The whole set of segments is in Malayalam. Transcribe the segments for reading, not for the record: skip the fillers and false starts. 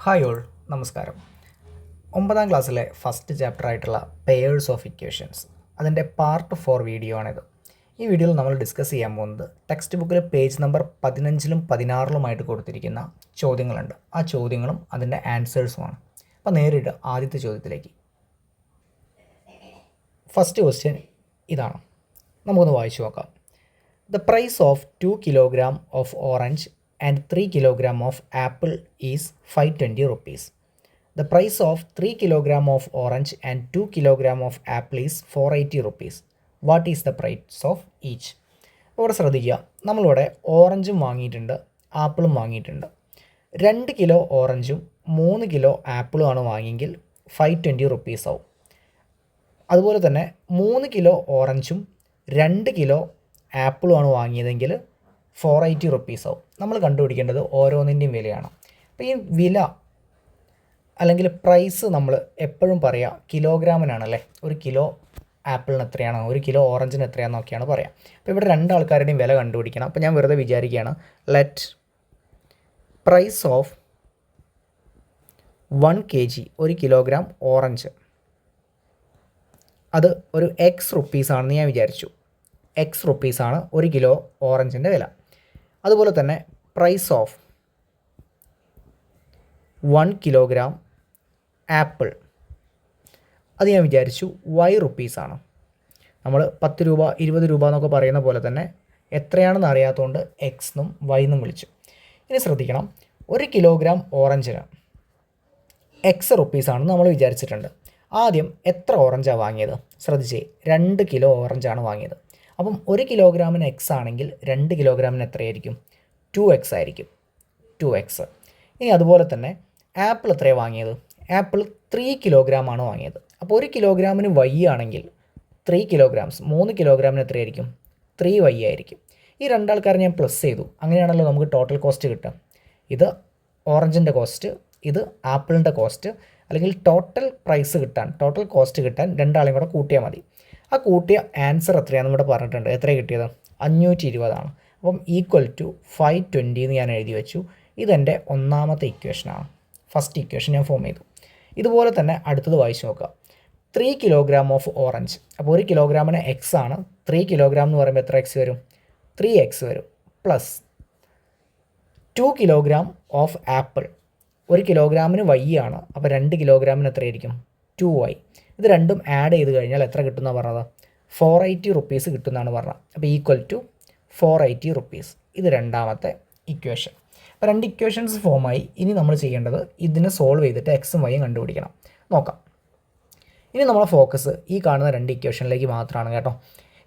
ഹായ് ഓൾ, നമസ്കാരം. 9ാം ക്ലാസ്സിലെ ഫസ്റ്റ് ചാപ്റ്റർ ആയിട്ടുള്ള പെയേഴ്സ് ഓഫ് ഇക്വേഷൻസ് അതിൻ്റെ പാർട്ട് 4 വീഡിയോ ആണിത്. ഈ വീഡിയോയിൽ നമ്മൾ ഡിസ്കസ് ചെയ്യാൻ പോകുന്നത് ടെക്സ്റ്റ് ബുക്കിൽ പേജ് നമ്പർ 15ലും 16ലുമായിട്ട് കൊടുത്തിരിക്കുന്ന ചോദ്യങ്ങളുണ്ട്. ആ ചോദ്യങ്ങളും അതിൻ്റെ ആൻസേഴ്സുമാണ്. അപ്പോൾ നേരിട്ട് ആദ്യത്തെ ചോദ്യത്തിലേക്ക്. ഫസ്റ്റ് ക്വസ്റ്റ്യൻ ഇതാണ്, നമുക്കൊന്ന് വായിച്ചു നോക്കാം. The price of 2 kilogram of orange and 3 kilogram of apple is 520 rupees. The price of 3 kilogram of orange and 2 kilogram of apple is 480 rupees. What is the price of each? അപ്പോൾ ഇവിടെ ശ്രദ്ധിക്കുക, നമ്മളിവിടെ ഓറഞ്ചും വാങ്ങിയിട്ടുണ്ട്, ആപ്പിളും വാങ്ങിയിട്ടുണ്ട്. 2 കിലോ ഓറഞ്ചും 3 കിലോ ആപ്പിളും ആണ് വാങ്ങിയെങ്കിൽ 520 റുപ്പീസ് ആവും. അതുപോലെ തന്നെ 3 കിലോ ഓറഞ്ചും 2 കിലോ ആപ്പിളും ആണ് വാങ്ങിയതെങ്കിൽ 480 റുപ്പീസ് ആവും. നമ്മൾ കണ്ടുപിടിക്കേണ്ടത് ഓരോന്നിൻ്റെയും വിലയാണ്. അപ്പോൾ ഈ വില അല്ലെങ്കിൽ പ്രൈസ് നമ്മൾ എപ്പോഴും പറയുക കിലോഗ്രാമിനാണല്ലേ. ഒരു കിലോ ആപ്പിളിന് എത്രയാണ്, ഒരു കിലോ ഓറഞ്ചിന് എത്രയാണെന്നൊക്കെയാണ് പറയുക. അപ്പോൾ ഇവിടെ രണ്ടാൾക്കാരുടെയും വില കണ്ടുപിടിക്കണം. അപ്പോൾ ഞാൻ വെറുതെ വിചാരിക്കുകയാണ്, ലെറ്റ് പ്രൈസ് ഓഫ് 1 kg, ഒരു കിലോഗ്രാം ഓറഞ്ച്, അത് ഒരു എക്സ് റുപ്പീസാണെന്ന് ഞാൻ വിചാരിച്ചു. എക്സ് റുപ്പീസാണ് ഒരു കിലോ ഓറഞ്ചിൻ്റെ വില. അതുപോലെ തന്നെ പ്രൈസ് ഓഫ് 1 കിലോഗ്രാം ആപ്പിൾ, അത് ഞാൻ വിചാരിച്ചു വൈ റുപ്പീസാണ്. നമ്മൾ 10 രൂപ 20 രൂപ എന്നൊക്കെ പറയുന്ന പോലെ തന്നെ എത്രയാണെന്ന് അറിയാത്തതുകൊണ്ട് എക്സ് എന്നും വൈ എന്നും വിളിച്ചു. ഇനി ശ്രദ്ധിക്കണം, ഒരു കിലോഗ്രാം ഓറഞ്ചിന് എക്സ് റുപ്പീസാണെന്ന് നമ്മൾ വിചാരിച്ചിട്ടുണ്ട്. ആദ്യം എത്ര ഓറഞ്ചാണ് വാങ്ങിയത് ശ്രദ്ധിച്ചേ, 2 കിലോ ഓറഞ്ചാണ് വാങ്ങിയത്. അപ്പം 1 കിലോഗ്രാമിന് എക്സ് ആണെങ്കിൽ 2 കിലോഗ്രാമിന് എത്രയായിരിക്കും? 2x ആയിരിക്കും, 2x. ഇനി അതുപോലെ തന്നെ ആപ്പിൾ എത്രയാണ് വാങ്ങിയത്? ആപ്പിൾ 3 കിലോഗ്രാം ആണ് വാങ്ങിയത്. അപ്പോൾ 1 കിലോഗ്രാമിന് വൈ ആണെങ്കിൽ 3 കിലോഗ്രാംസ്, 3 കിലോഗ്രാമിന് എത്രയായിരിക്കും? 3y ആയിരിക്കും. ഈ രണ്ടാൾക്കാരെ ഞാൻ പ്ലസ് ചെയ്തു, അങ്ങനെയാണല്ലോ നമുക്ക് ടോട്ടൽ കോസ്റ്റ് കിട്ടുക. ഇത് ഓറഞ്ചിൻ്റെ കോസ്റ്റ്, ഇത് ആപ്പിളിൻ്റെ കോസ്റ്റ്, അല്ലെങ്കിൽ ടോട്ടൽ പ്രൈസ് കിട്ടാൻ, ടോട്ടൽ കോസ്റ്റ് കിട്ടാൻ രണ്ടാളെയും കൂടെ കൂട്ടിയാൽ മതി. ആ കൂട്ടിയ ആൻസർ എത്രയാണെന്ന് ഇവിടെ പറഞ്ഞിട്ടുണ്ട്. എത്ര കിട്ടിയത്? 520 അപ്പം ഈക്വൽ ടു 520 എന്ന് ഞാൻ എഴുതി വെച്ചു. ഇതെൻ്റെ ഒന്നാമത്തെ ഇക്വേഷനാണ്. ഫസ്റ്റ് ഇക്വേഷൻ ഞാൻ ഫോം ചെയ്തു. ഇതുപോലെ തന്നെ അടുത്തത് വായിച്ച് നോക്കുക. 3 കിലോഗ്രാം ഓഫ് ഓറഞ്ച്, അപ്പോൾ 1 കിലോഗ്രാമിന് എക്സ് ആണ്. 3 കിലോഗ്രാം എന്ന് പറയുമ്പോൾ എത്ര എക്സ് വരും? 3x വരും. പ്ലസ് 2 കിലോഗ്രാം ഓഫ് ആപ്പിൾ, 1 കിലോഗ്രാമിന് വൈ ആണ്. അപ്പോൾ 2 കിലോഗ്രാമിന് എത്രയായിരിക്കും? 2y. ഇത് രണ്ടും ആഡ് ചെയ്ത് കഴിഞ്ഞാൽ എത്ര കിട്ടുമെന്നാണ് പറഞ്ഞത്? 480 റുപ്പീസ് കിട്ടുമെന്നാണ് പറഞ്ഞത്. അപ്പോൾ ഈക്വൽ ടു 480 റുപ്പീസ്. ഇത് രണ്ടാമത്തെ ഇക്വേഷൻ. അപ്പോൾ 2 ഇക്വേഷൻസ് ഫോമായി. ഇനി നമ്മൾ ചെയ്യേണ്ടത് ഇതിനെ സോൾവ് ചെയ്തിട്ട് എക്സും വൈയും കണ്ടുപിടിക്കണം. നോക്കാം. ഇനി നമ്മളെ ഫോക്കസ് ഈ കാണുന്ന 2 ഇക്വേഷനിലേക്ക് മാത്രമാണ് കേട്ടോ.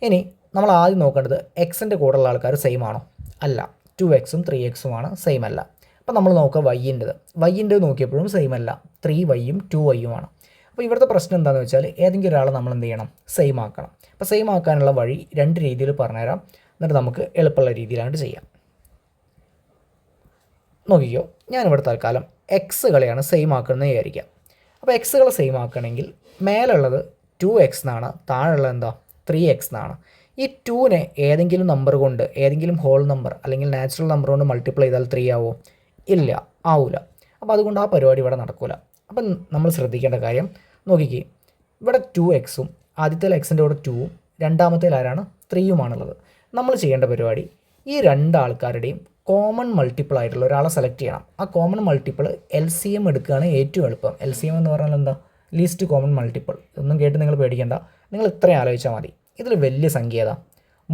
ഇനി നമ്മൾ ആദ്യം നോക്കേണ്ടത് എക്സിൻ്റെ കൂടെയുള്ള ആൾക്കാർ സെയിം ആണോ? അല്ല, 2xും 3xും ആണ്, സെയിം അല്ല. അപ്പോൾ നമ്മൾ നോക്കുക വൈയിൻ്റെത് നോക്കിയപ്പോഴും സെയിം അല്ല, 3yയും 2yയും ആണ്. അപ്പോൾ ഇവിടുത്തെ പ്രശ്നം എന്താണെന്ന് വെച്ചാൽ ഏതെങ്കിലും ഒരാളെ നമ്മൾ എന്ത് ചെയ്യണം? സെയിം ആക്കണം. അപ്പോൾ സെയിം ആക്കാനുള്ള വഴി 2 രീതിയിൽ പറഞ്ഞുതരാം, എന്നിട്ട് നമുക്ക് എളുപ്പമുള്ള രീതിയിലായിട്ട് ചെയ്യാം. നോക്കിക്കോ, ഞാനിവിടെ തൽക്കാലം എക്സുകളെയാണ് സെയിം ആക്കുന്നത് വിചാരിക്കാം. അപ്പോൾ എക്സുകളെ സെയിം ആക്കണമെങ്കിൽ മേലുള്ളത് 2x എന്നാണ്, താഴെയുള്ളത് എന്താ? 3x എന്നാണ്. ഈ 2നെ ഏതെങ്കിലും നമ്പർ കൊണ്ട്, ഏതെങ്കിലും ഹോൾ നമ്പർ അല്ലെങ്കിൽ നാച്ചുറൽ നമ്പർ കൊണ്ട് മൾട്ടിപ്ലൈ ചെയ്താൽ 3 ആവുമോ? ഇല്ല, ആവില്ല. അപ്പോൾ അതുകൊണ്ട് ആ പരിപാടി ഇവിടെ നടക്കില്ല. അപ്പം നമ്മൾ ശ്രദ്ധിക്കേണ്ട കാര്യം നോക്കിക്കേ, ഇവിടെ 2xും ആദ്യത്തെ എക്സിൻ്റെ കൂടെ 2ഉം രണ്ടാമത്തേൽ ആരാണ്? 3യുമാണുള്ളത്. നമ്മൾ ചെയ്യേണ്ട പരിപാടി ഈ രണ്ടാൾക്കാരുടെയും കോമൺ മൾട്ടിപ്പിൾ ആയിട്ടുള്ള ഒരാളെ സെലക്ട് ചെയ്യണം. ആ കോമൺ മൾട്ടിപ്പിൾ LCM എടുക്കുകയാണ് ഏറ്റവും എളുപ്പം. LCM എന്ന് പറഞ്ഞാൽ എന്താ? Least common multiple. ഒന്നും കേട്ട് നിങ്ങൾ പേടിക്കേണ്ട, നിങ്ങൾ ഇത്രയും ആലോചിച്ചാൽ മതി. ഇതിൽ വലിയ സംഖ്യ ഏതാ?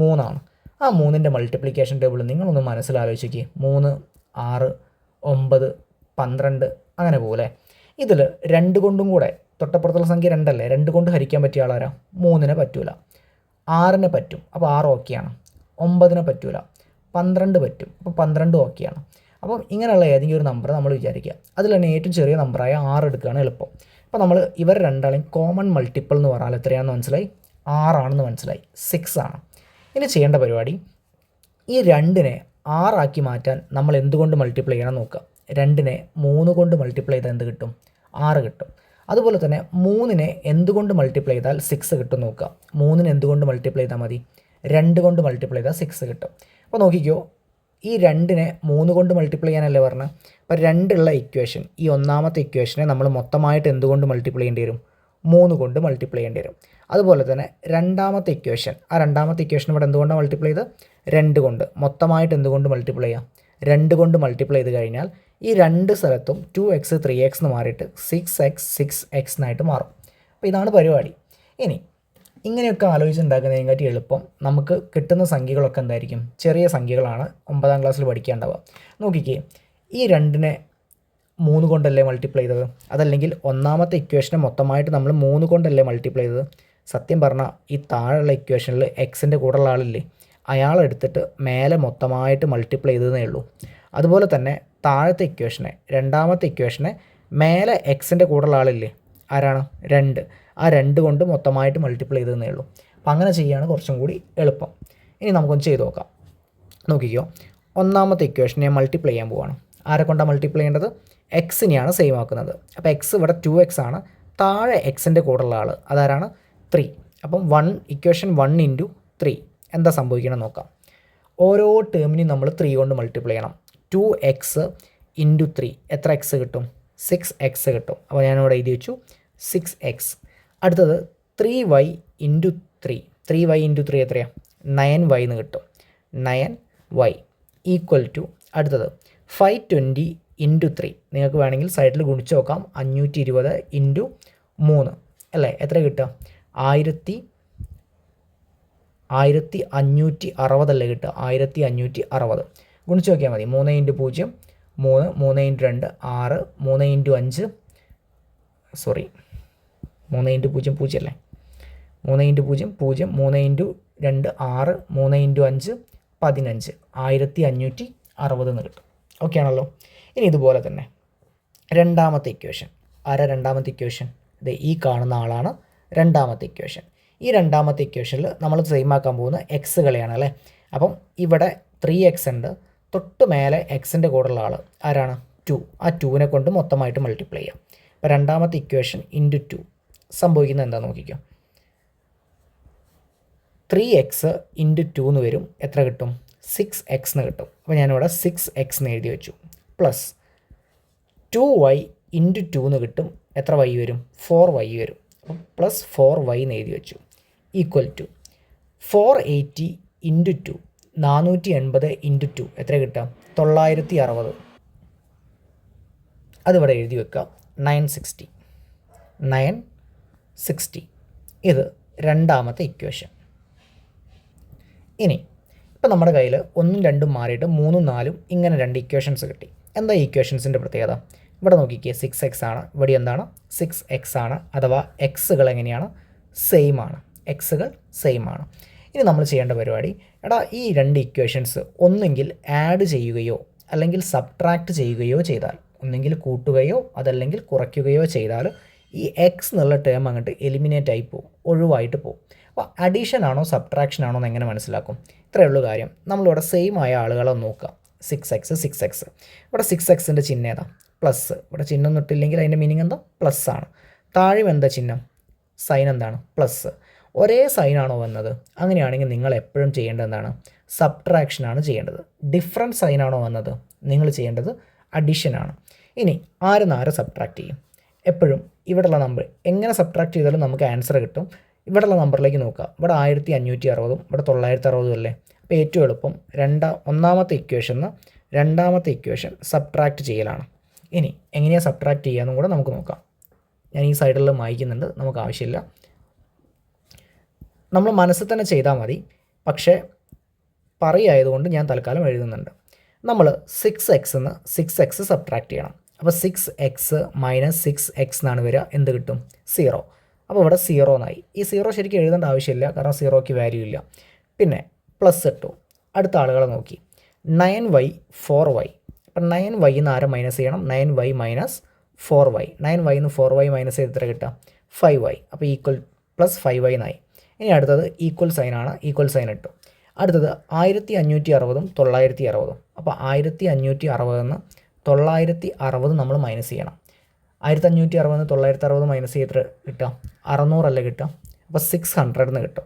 3 ആ 3ൻ്റെ മൾട്ടിപ്ലിക്കേഷൻ ടേബിൾ നിങ്ങളൊന്ന് മനസ്സിലാലോചിക്കുക. 3, 6, 9, 12 അങ്ങനെ പോലെ. ഇതിൽ 2 കൊണ്ടും കൂടെ, തൊട്ടപ്പുറത്തുള്ള സംഖ്യ 2 അല്ലേ, 2 കൊണ്ട് ഹരിക്കാൻ പറ്റിയ ആളാരാ? 3നെ പറ്റൂല. 6നെ പറ്റും, അപ്പോൾ 6 ഓക്കെയാണ്. 9നെ പറ്റൂല. 12 പറ്റും, അപ്പോൾ 12 ഓക്കെയാണ്. അപ്പം ഇങ്ങനെയുള്ള ഏതെങ്കിലും ഒരു നമ്പർ നമ്മൾ വിചാരിക്കുക. അതിൽ തന്നെ ഏറ്റവും ചെറിയ നമ്പറായ 6 എടുക്കുകയാണ് എളുപ്പം. അപ്പോൾ നമ്മൾ ഇവർ രണ്ടാളെയും കോമൺ മൾട്ടിപ്പിൾ എന്ന് പറഞ്ഞാൽ എത്രയാണെന്ന് മനസ്സിലായി? 6 ആണെന്ന് മനസ്സിലായി, 6 ആണ്. ഇനി ചെയ്യേണ്ട പരിപാടി ഈ 2നെ 6 ആക്കി മാറ്റാൻ നമ്മൾ എന്തുകൊണ്ട് മൾട്ടിപ്ലൈ ചെയ്യണം നോക്കുക. 2നെ 3 കൊണ്ട് മൾട്ടിപ്ലൈ ചെയ്താൽ എന്ത് കിട്ടും? 6 കിട്ടും. അതുപോലെ തന്നെ 3നെ എന്തുകൊണ്ട് മൾട്ടിപ്ലൈ ചെയ്താൽ 6 കിട്ടും നോക്കുക. 3നെ എന്തുകൊണ്ട് മൾട്ടിപ്ലൈ ചെയ്താൽ മതി? 2 കൊണ്ട് മൾട്ടിപ്ലൈ ചെയ്താൽ 6 കിട്ടും. അപ്പോൾ നോക്കിക്കോ, ഈ 2നെ 3 കൊണ്ട് മൾട്ടിപ്ലൈ ചെയ്യാനല്ലേ പറഞ്ഞത്. അപ്പോൾ 2 ഇക്വേഷൻ, ഈ ഒന്നാമത്തെ ഇക്വേഷനെ നമ്മൾ മൊത്തമായിട്ട് എന്തുകൊണ്ട് മൾട്ടിപ്ലൈ ചെയ്യേണ്ടി വരും? 3 കൊണ്ട് മൾട്ടിപ്ലൈ ചെയ്യേണ്ടി വരും. അതുപോലെ തന്നെ രണ്ടാമത്തെ ഇക്വേഷൻ, ആ രണ്ടാമത്തെ ഇക്വേഷൻ ഇവിടെ എന്തുകൊണ്ടാണ് മൾട്ടിപ്ലൈ ചെയ്ത്? 2 കൊണ്ട്. മൊത്തമായിട്ട് എന്തുകൊണ്ട് മൾട്ടിപ്ലൈ ചെയ്യാം? 2 കൊണ്ട് മൾട്ടിപ്ലൈ ചെയ്ത് കഴിഞ്ഞാൽ ഈ 2 സ്ഥലത്തും 2x 3x എന്ന് മാറിയിട്ട് 6x 6x എന്നായിട്ട് മാറും. അപ്പോൾ ഇതാണ് പരിപാടി. ഇനി ഇങ്ങനെയൊക്കെ ആലോചിച്ചുണ്ടാക്കുന്നതിനെക്കാട്ടി എളുപ്പം നമുക്ക് കിട്ടുന്ന സംഖ്യകളൊക്കെ എന്തായിരിക്കും? ചെറിയ സംഖ്യകളാണ് 9ാം ക്ലാസ്സിൽ പഠിക്കാനുണ്ടാവുക. നോക്കിക്കേ, ഈ 2നെ 3 കൊണ്ടല്ലേ മൾട്ടിപ്ലൈ ചെയ്തത്? അതല്ലെങ്കിൽ ഒന്നാമത്തെ ഇക്വേഷനെ മൊത്തമായിട്ട് നമ്മൾ 3 കൊണ്ടല്ലേ മൾട്ടിപ്ലൈ ചെയ്തത്? സത്യം പറഞ്ഞാൽ ഈ താഴെയുള്ള ഇക്വേഷനിൽ എക്സിൻ്റെ കൂടെയുള്ള ആളില്ലേ, അയാളെടുത്തിട്ട് മേലെ മൊത്തമായിട്ട് മൾട്ടിപ്ലൈ ചെയ്തതേ ഉള്ളൂ. അതുപോലെ തന്നെ താഴത്തെ ഇക്വേഷനെ, രണ്ടാമത്തെ ഇക്വേഷനെ മേലെ എക്സിൻ്റെ കൂടെയുള്ള ആളില്ലേ, ആരാണ്? 2. ആ 2 കൊണ്ട് മൊത്തമായിട്ട് മൾട്ടിപ്ലൈ ചെയ്തതേ ഉള്ളൂ. അപ്പം അങ്ങനെ ചെയ്യുകയാണ് കുറച്ചും കൂടി എളുപ്പം. ഇനി നമുക്കൊന്ന് ചെയ്ത് നോക്കാം. നോക്കിക്കോ, ഒന്നാമത്തെ ഇക്വേഷനെ മൾട്ടിപ്ലൈ ചെയ്യാൻ പോവുകയാണ്. ആരെ കൊണ്ടാണ് മൾട്ടിപ്ലൈ ചെയ്യേണ്ടത്? എക്സിനെയാണ് സെയിം ആക്കുന്നത്. അപ്പോൾ എക്സ് ഇവിടെ 2x ആണ്. താഴെ എക്സിൻ്റെ കൂടെയുള്ള ആൾ അതാരാണ്? 3. അപ്പം ഇക്വേഷൻ 1 × 3 എന്താ സംഭവിക്കണം നോക്കാം. ഓരോ ടേമിനും നമ്മൾ 3 കൊണ്ട് മൾട്ടിപ്ലൈ ചെയ്യണം. 2x × 3 എത്ര എക്സ് കിട്ടും? 6x കിട്ടും. അപ്പോൾ ഞാനിവിടെ എഴുതി വെച്ചു 6x. അടുത്തത് 3y × 3. 3y × 3 എത്രയാണ്? 9y എന്ന് കിട്ടും. 9y ഈക്വൽ ടു അടുത്തത് 520 × 3. നിങ്ങൾക്ക് വേണമെങ്കിൽ സൈഡിൽ ഗുണിച്ച് നോക്കാം. 520 × 3 അല്ലേ, എത്ര കിട്ടുക? 1560 അല്ലേ കിട്ടുക? 1560 ഗുണിച്ച് നോക്കിയാൽ മതി. 3 × 0 3, 3 × 2 6, 3 × 5 സോറി 3 × 0 0 അല്ലേ, 3 × 0 0, 3 × 2 6, 3 × 5 15, 1560 എന്ന് കിട്ടും. ഓക്കെ ആണല്ലോ. ഇനി ഇതുപോലെ തന്നെ രണ്ടാമത്തെ ഇക്വേഷൻ. ആരാ രണ്ടാമത്തെ ഇക്വേഷൻ? ഈ കാണുന്ന ആളാണ് രണ്ടാമത്തെ ഇക്വേഷൻ. ഈ രണ്ടാമത്തെ ഇക്വേഷനിൽ നമ്മൾ സെയിം ആക്കാൻ പോകുന്ന എക്സുകളെയാണ് അല്ലേ. അപ്പം ഇവിടെ 3x ഉണ്ട്. തൊട്ട് മേലെ എക്സിൻ്റെ കൂടെയുള്ള ആൾ ആരാണ്? 2. ആ 2നെ കൊണ്ട് മൊത്തമായിട്ട് മൾട്ടിപ്ലൈ ചെയ്യാം. അപ്പോൾ രണ്ടാമത്തെ ഇക്വേഷൻ × 2 സംഭവിക്കുന്നത് എന്താ നോക്കിക്കോ. 3x × 2 എന്ന് വരും. എത്ര കിട്ടും? 6x എന്ന് കിട്ടും. അപ്പോൾ ഞാനിവിടെ 6x എന്ന് എഴുതി വെച്ചു. പ്ലസ് 2y × 2 എന്ന് കിട്ടും. എത്ര y വരും? 4y വരും. അപ്പം പ്ലസ് 4y എന്ന് എഴുതി വെച്ചു. ഈക്വൽ ടു 480 × 2, 480 × 2 എത്ര കിട്ടാം? 960. അതിവിടെ എഴുതി വെക്കാം. 960. ഇത് രണ്ടാമത്തെ ഇക്വേഷൻ. ഇനി ഇപ്പം നമ്മുടെ കയ്യിൽ 1ഉം 2ഉം മാറിയിട്ട് 3ഉം 4ഉം ഇങ്ങനെ 2 ഇക്വേഷൻസ് കിട്ടി. എന്താ ഈ ഇക്വേഷൻസിൻ്റെ പ്രത്യേകത? ഇവിടെ നോക്കിക്കുക, 6x ആണ്. ഇവിടെ എന്താണ്? 6x ആണ്. അഥവാ എക്സുകൾ എങ്ങനെയാണ്? സെയിം ആണ്. എക്സുകൾ സെയിം ആണ്. ഇനി നമ്മൾ ചെയ്യേണ്ട പരിപാടി, ഈ 2 ഇക്വേഷൻസ് ഒന്നെങ്കിൽ ആഡ് ചെയ്യുകയോ അല്ലെങ്കിൽ സബ്ട്രാക്റ്റ് ചെയ്യുകയോ ചെയ്താൽ, ഒന്നെങ്കിൽ കൂട്ടുകയോ അതല്ലെങ്കിൽ കുറയ്ക്കുകയോ ചെയ്താൽ ഈ എക്സ് എന്നുള്ള ടേം അങ്ങോട്ട് എലിമിനേറ്റ് ആയി പോകും, ഒഴിവായിട്ട് പോകും. അപ്പോൾ അഡീഷൻ ആണോ സബ്ട്രാക്ഷൻ ആണോ എന്ന് എങ്ങനെ മനസ്സിലാക്കും? ഇത്രയേ ഉള്ളൂ കാര്യം. നമ്മളിവിടെ സെയിം ആയ ആളുകളെ നോക്കുക. 6x. ഇവിടെ 6xൻ്റെ ചിഹ്നം ഏതാ? പ്ലസ്. ഇവിടെ ചിഹ്നം ഇട്ടില്ലെങ്കിൽ അതിൻ്റെ മീനിങ് എന്താ? പ്ലസ് ആണ്. താഴെ എന്താ ചിഹ്നം? സൈൻ എന്താണ്? പ്ലസ്. ഒരേ സൈനാണോ വന്നത്? അങ്ങനെയാണെങ്കിൽ നിങ്ങൾ എപ്പോഴും ചെയ്യേണ്ടത് എന്താണ്? സബ്ട്രാക്ഷനാണ് ചെയ്യേണ്ടത്. ഡിഫറൻറ്റ് സൈനാണോ വന്നത്? നിങ്ങൾ ചെയ്യേണ്ടത് അഡിഷനാണ്. ഇനി ആരെ സബ്ട്രാക്ട് ചെയ്യും? എപ്പോഴും ഇവിടെയുള്ള നമ്പർ എങ്ങനെ സബ്ട്രാക്ട് ചെയ്താലും നമുക്ക് ആൻസർ കിട്ടും. ഇവിടെയുള്ള നമ്പറിലേക്ക് നോക്കുക. ഇവിടെ 1560ഉം ഇവിടെ 960 അല്ലേ. അപ്പോൾ ഏറ്റവും എളുപ്പം ഒന്നാമത്തെ ഇക്വേഷന് രണ്ടാമത്തെ ഇക്വേഷൻ സബ്ട്രാക്ട് ചെയ്യലാണ്. ഇനി എങ്ങനെയാണ് സബ്ട്രാക്ട് ചെയ്യാമെന്നും കൂടെ നമുക്ക് നോക്കാം. ഞാൻ ഈ സൈഡിൽ മായ്ക്കുന്നുണ്ട്, നമുക്ക് ആവശ്യമില്ല. നമ്മൾ മനസ്സിൽ തന്നെ ചെയ്താൽ മതി. പക്ഷേ പറയായതുകൊണ്ട് ഞാൻ തൽക്കാലം എഴുതുന്നുണ്ട്. നമ്മൾ 6x എന്ന് 6x സബ്ട്രാക്ട് ചെയ്യണം. അപ്പോൾ 6x - 6x എന്നാണ് വരിക. എന്ത് കിട്ടും? 0. അപ്പോൾ ഇവിടെ 0 എന്നായി. ഈ 0 ശരിക്കും എഴുതേണ്ട ആവശ്യമില്ല, കാരണം 0ക്ക് വാല്യൂ ഇല്ല. പിന്നെ പ്ലസ് ഇട്ടു. അടുത്ത ആളുകളെ നോക്കി. 9y 4y. അപ്പം 9y എന്ന് ആരെ മൈനസ് ചെയ്യണം? 9y - 4y. 9y എന്ന് 4y മൈനസ് ചെയ്ത് എത്ര കിട്ടുക? 5y. അപ്പോൾ ഈക്വൽ പ്ലസ് 5y എന്നായി. ഇനി അടുത്തത് ഈക്വൽ സൈനാണ്. ഈക്വൽ സൈൻ ഇട്ടു. അടുത്തത് 1560ഉം 960. അപ്പോൾ 1560 എന്ന് 960 നമ്മൾ മൈനസ് ചെയ്യണം. 1560 960 മൈനസ് ചെയ്ത് കിട്ടുക? 600 അല്ലേ കിട്ടുക? അപ്പോൾ 600 എന്ന് കിട്ടും.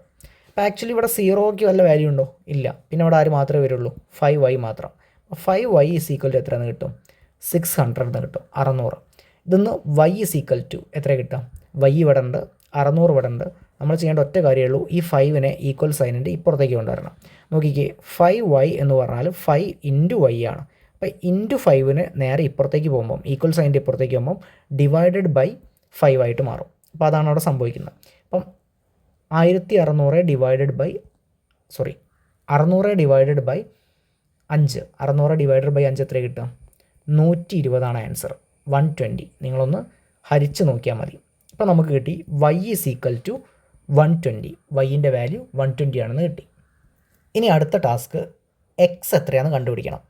അപ്പോൾ ആക്ച്വലി ഇവിടെ 0ക്ക് വല്ല വാല്യൂ ഉണ്ടോ? ഇല്ല. പിന്നെ ഇവിടെ ആര് മാത്രമേ വരുള്ളൂ? 5y മാത്രം. 5y ഈസ് ഈക്വൽ ടു എത്രയെന്ന് കിട്ടും? 600 എന്ന് കിട്ടും, 600. ഇതൊന്ന് y ഈസ് ഈക്വൽ ടു എത്ര കിട്ടും? y ഇവിടെ ഉണ്ട്, 600 ഇവിടെ ഉണ്ട്. നമ്മൾ ചെയ്യേണ്ട ഒറ്റ കാര്യമേ ഉള്ളൂ, ഈ 5നെ ഈക്വൽ സൈനിൻ്റെ ഇപ്പുറത്തേക്ക് കൊണ്ടുവരണം. നോക്കിക്കേ, 5y എന്ന് പറഞ്ഞാൽ 5 ഇൻറ്റു y ആണ്. അപ്പോൾ ഇൻറ്റു 5ന് നേരെ ഇപ്പുറത്തേക്ക് പോകുമ്പം, ഈക്വൽ സൈനിൻ്റെ ഇപ്പുറത്തേക്ക് പോകുമ്പം ഡിവൈഡഡ് ബൈ 5 ആയിട്ട് മാറും. അപ്പോൾ അതാണ് അവിടെ സംഭവിക്കുന്നത്. അപ്പം 1600 divided by 600 divided by 5, 600 divided by 5 എത്ര കിട്ടുക? 120 ആൻസർ. 120 നിങ്ങളൊന്ന് ഹരിച്ച് നോക്കിയാൽ മതി. അപ്പോൾ നമുക്ക് കിട്ടി y ഈസ് ഈക്വൽ ടു 120, വൈൻ്റെ വാല്യൂ 120 ആണെന്ന് കിട്ടി. ഇനി അടുത്ത ടാസ്ക് എക്സ് എത്രയാണെന്ന് കണ്ടുപിടിക്കണം.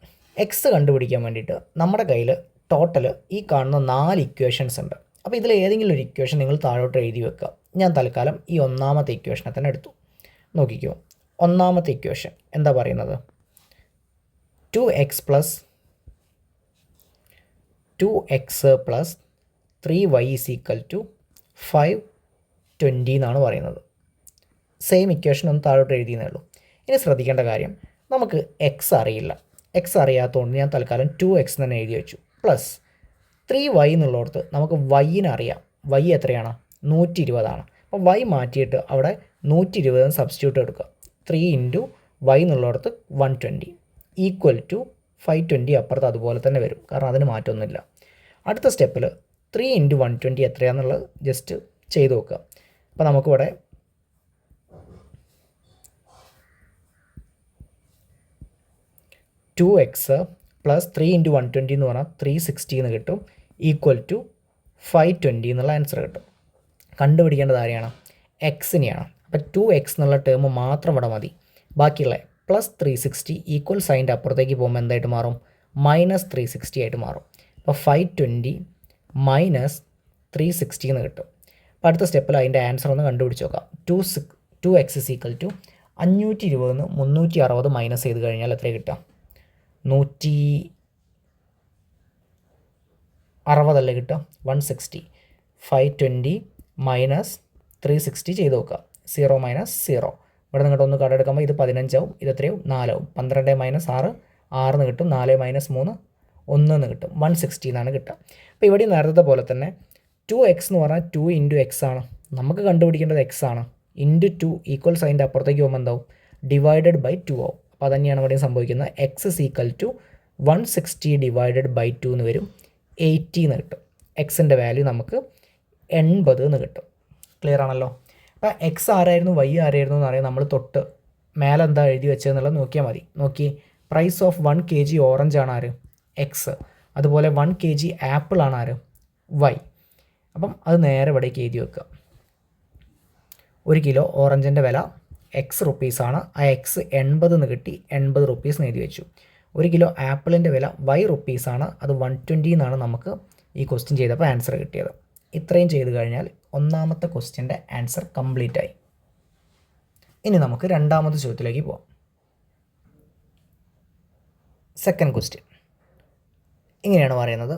എക്സ് കണ്ടുപിടിക്കാൻ വേണ്ടിയിട്ട് നമ്മുടെ കയ്യിൽ ടോട്ടൽ ഈ കാണുന്ന 4 ഇക്വേഷൻസ് ഉണ്ട്. അപ്പോൾ ഇതിൽ ഏതെങ്കിലും ഒരു ഇക്വേഷൻ നിങ്ങൾ താഴോട്ട് എഴുതി വെക്കുക. ഞാൻ തൽക്കാലം ഈ ഒന്നാമത്തെ ഇക്വേഷനെ തന്നെ എടുത്തു. നോക്കിക്കോ, ഒന്നാമത്തെ ഇക്വേഷൻ എന്താ പറയുന്നത്? 2x plus 3y is equal to 520 എന്നാണ് പറയുന്നത്. സെയിം ഇക്വേഷൻ ഒന്ന് താഴോട്ട് എഴുതിയെന്നേ ഉള്ളൂ. ഇനി ശ്രദ്ധിക്കേണ്ട കാര്യം, നമുക്ക് എക്സ് അറിയില്ല. എക്സ് അറിയാത്തതുകൊണ്ട് ഞാൻ തൽക്കാലം 2x തന്നെ എഴുതി വെച്ചു. പ്ലസ് 3y എന്നുള്ളിടത്ത് നമുക്ക് വൈനെ അറിയാം. വൈ എത്രയാണ്? 120 ആണ്. അപ്പോൾ y മാറ്റിയിട്ട് അവിടെ 120 സബ്സ്റ്റിറ്റ്യൂട്ട് എടുക്കുക. 3 ഇൻറ്റു y എന്നുള്ളിടത്ത് 120 ഈക്വൽ ടു 520 അപ്പുറത്ത് അതുപോലെ തന്നെ വരും, കാരണം അതിന് മാറ്റമൊന്നുമില്ല. അടുത്ത സ്റ്റെപ്പിൽ 3 ഇൻറ്റു 120 എത്രയാണെന്നുള്ളത് ജസ്റ്റ് ചെയ്ത് നോക്കുക. അപ്പോൾ നമുക്കിവിടെ 2x പ്ലസ് 3 ഇൻറ്റു 120 എന്ന് പറഞ്ഞാൽ 360 എന്ന് കിട്ടും, ഈക്വൽ ടു 520 എന്നുള്ള ആൻസർ കിട്ടും. കണ്ടുപിടിക്കേണ്ടത് ആരെയാണ്? എക്സിനെയാണ്. അപ്പോൾ 2x എന്നുള്ള ടേം മാത്രം ഇവിടെ മതി. ബാക്കിയുള്ള പ്ലസ് 360 ഈക്വൽ സൈൻ്റെ അപ്പുറത്തേക്ക് പോകുമ്പോൾ എന്തായിട്ട് മാറും? മൈനസ് 360 ആയിട്ട് മാറും. അപ്പോൾ 520 മൈനസ് 360 എന്ന് കിട്ടും. അപ്പോൾ അടുത്ത സ്റ്റെപ്പിൽ അതിൻ്റെ ആൻസർ ഒന്ന് കണ്ടുപിടിച്ച് നോക്കാം. 2x is equal to 520 360 minus ചെയ്ത് കഴിഞ്ഞാൽ എത്ര കിട്ടാം? 160 അല്ലേ കിട്ടുക? 160. 520 മൈനസ് 360 ചെയ്ത് നോക്കുക. 0 മൈനസ് 0. ഇവിടെ നിങ്ങോട്ട് ഒന്ന് കടമെടുക്കുമ്പോൾ ഇത് 15 ആവും, ഇത് എത്രയാവും? 4 ആവും. 12 മൈനസ് 6 6 എന്ന് കിട്ടും. 4 മൈനസ് 3 1 എന്ന് കിട്ടും. 160 എന്നാണ് കിട്ടുക. അപ്പോൾ ഇവിടെ നേരത്തെ പോലെ തന്നെ 2x എന്ന് പറഞ്ഞാൽ 2 ഇൻറ്റു എക്സ് ആണ്. നമുക്ക് കണ്ടുപിടിക്കേണ്ടത് എക്സ് ആണ്. ഇൻറ്റു 2 ഈക്വൽ സൈൻ്റെ അപ്പുറത്തേക്ക് പോകുമ്പോൾ എന്താവും? ഡിവൈഡഡ് ബൈ 2 ആവും. അപ്പോൾ അതന്നെയാണ് ഇവിടെ സംഭവിക്കുന്നത്. X is equal to 160 divided by 2 എന്ന് വരും, 80 എന്ന് കിട്ടും. എക്സിൻ്റെ വാല്യൂ നമുക്ക് 80 എന്ന് കിട്ടും. ക്ലിയർ ആണല്ലോ? അപ്പോൾ എക്സ് ആരായിരുന്നു വൈ ആരായിരുന്നു എന്ന് അറിയാം. നമ്മൾ തൊട്ട് മേലെ എന്താ എഴുതി വെച്ചതെന്നുള്ളത് നോക്കിയാൽ മതി. നോക്കി, പ്രൈസ് ഓഫ് 1 kg ഓറഞ്ച് ആണ് ആര്? എക്സ്. അതുപോലെ 1 kg ആപ്പിൾ ആണ് ആര്? വൈ. അപ്പം അത് നേരെ ഇവിടേക്ക് എഴുതി വെക്കുക. 1 കിലോ ഓറഞ്ചിൻ്റെ വില എക്സ് റുപ്പീസാണ്. ആ എക്സ് 80 എന്ന് കിട്ടി, 80 റുപ്പീസ് എന്ന് എഴുതി വെച്ചു. 1 കിലോ ആപ്പിളിൻ്റെ വില വൈ റുപ്പീസാണ്, അത് 120 എന്നാണ് നമുക്ക് ഈ ക്വസ്റ്റ്യൻ ചെയ്തപ്പോൾ ആൻസർ കിട്ടിയത്. ഇത്രയും ചെയ്ത് കഴിഞ്ഞാൽ ഒന്നാമത്തെ ക്വസ്റ്റ്യൻ്റെ ആൻസർ കംപ്ലീറ്റ് ആയി. ഇനി നമുക്ക് രണ്ടാമത്തെ ചോദ്യത്തിലേക്ക് പോകാം. സെക്കൻഡ് ക്വസ്റ്റ്യൻ ഇങ്ങനെയാണ് പറയുന്നത്: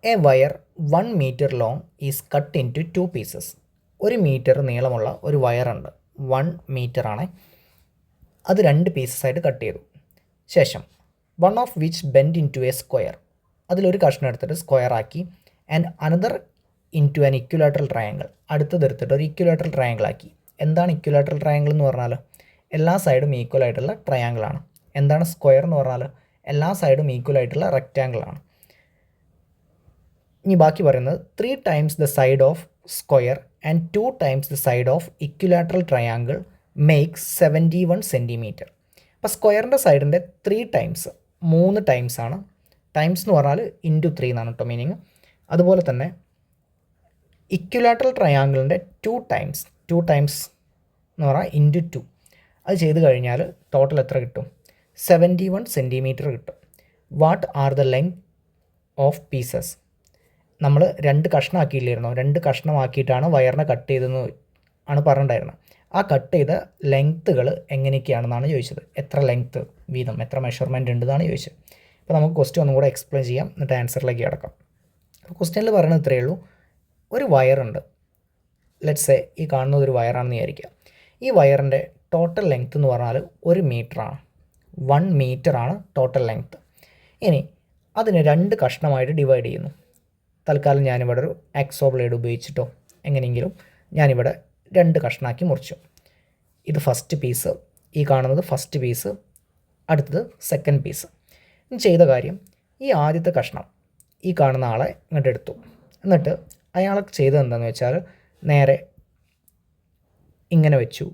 a wire 1 metre long is cut into 2 pieces. 1 metre നീളമുള്ള ഒരു വയറുണ്ട്, 1 മീറ്റർ ആണ്. അത് 2 പീസസായിട്ട് കട്ട് ചെയ്തു. ശേഷം 1 of which bend into a square. അതിലൊരു കഷ്ണം എടുത്തിട്ട് സ്ക്വയർ ആക്കി. And another into an equilateral triangle. അടുത്തത് എടുത്തിട്ട് ഒരു ഇക്വലാറ്ററൽ ട്രയാങ്കിൾ ആക്കി. എന്താണ് ഇക്വലാറ്ററൽ ട്രയാങ്കിൾ എന്ന് പറഞ്ഞാൽ? എല്ലാ സൈഡും ഈക്വൽ ആയിട്ടുള്ള ട്രയാങ്കിളാണ്. എന്താണ് സ്ക്വയർ എന്ന് പറഞ്ഞാൽ? എല്ലാ സൈഡും ഈക്വൽ ആയിട്ടുള്ള റെക്റ്റാങ്കിളാണ്. ഇനി ബാക്കി പറയുന്നത് 3 times the side of square and 2 times the side of equilateral triangle makes 71 centimetre. അപ്പോൾ സ്ക്വയറിൻ്റെ സൈഡിൻ്റെ 3 ടൈംസ് 3 ടൈംസ് ആണ്. ടൈംസ് എന്ന് പറഞ്ഞാൽ ഇൻറ്റു 3 എന്നാണ് കേട്ടോ മീനിങ്. അതുപോലെ തന്നെ ഇക്വലാറ്ററൽ ട്രയാങ്കിളിൻ്റെ 2 ടൈംസ് എന്ന് പറഞ്ഞാൽ ഇൻറ്റു 2. അത് ചെയ്ത് കഴിഞ്ഞാൽ ടോട്ടൽ എത്ര കിട്ടും? 71 സെൻറ്റിമീറ്റർ കിട്ടും. What are the length of pieces? നമ്മൾ 2 കഷ്ണമാക്കിയില്ലായിരുന്നോ? 2 കഷ്ണമാക്കിയിട്ടാണ് വയറിനെ കട്ട് ചെയ്തതെന്ന് ആണ് പറഞ്ഞിട്ടുണ്ടായിരുന്നത്. ആ കട്ട് ചെയ്ത ലെങ്ത്തുകൾ എങ്ങനെയൊക്കെയാണെന്നാണ് ചോദിച്ചത്. എത്ര ലെങ്ത്ത് വീതം, എത്ര മെഷർമെൻറ്റ് ഉണ്ടെന്നാണ് ചോദിച്ചത്. അപ്പോൾ നമുക്ക് ക്വസ്റ്റ്യൻ ഒന്നും കൂടെ എക്സ്പ്ലെയിൻ ചെയ്യാം, എന്നിട്ട് ആൻസറിലേക്ക് കിടക്കാം. ക്വസ്റ്റ്യനിൽ പറയുന്നത് ഇത്രയേ ഉള്ളൂ. ഒരു വയറുണ്ട്, ലെറ്റ്സ് സേ ഈ കാണുന്നത് ഒരു വയറാണെന്ന് വിചാരിക്കുക. ഈ വയറിൻ്റെ ടോട്ടൽ ലെങ്ത്ത് എന്ന് പറഞ്ഞാൽ 1 മീറ്ററാണ്. 1 മീറ്ററാണ് ടോട്ടൽ ലെങ്ത്ത്. ഇനി അതിനെ 2 കഷ്ണമായിട്ട് ഡിവൈഡ് ചെയ്യുന്നു. തൽക്കാലം ഞാനിവിടെ ഒരു ആക്സോ ബ്ലേഡ് ഉപയോഗിച്ചിട്ടോ എങ്ങനെയെങ്കിലും ഞാനിവിടെ 2 കഷ്ണമാക്കി മുറിച്ചു. ഇത് ഫസ്റ്റ് പീസ്, ഈ കാണുന്നത് ഫസ്റ്റ് പീസ്, അടുത്തത് സെക്കൻഡ് പീസ്. ചെയ്ത കാര്യം, ഈ ആദ്യത്തെ കഷ്ണം ഈ കാണുന്ന ആളെ ഇങ്ങോട്ട് എടുത്തു. എന്നിട്ട് അയാൾ ചെയ്തത് എന്താണെന്ന് വെച്ചാൽ നേരെ ഇങ്ങനെ വെച്ചു,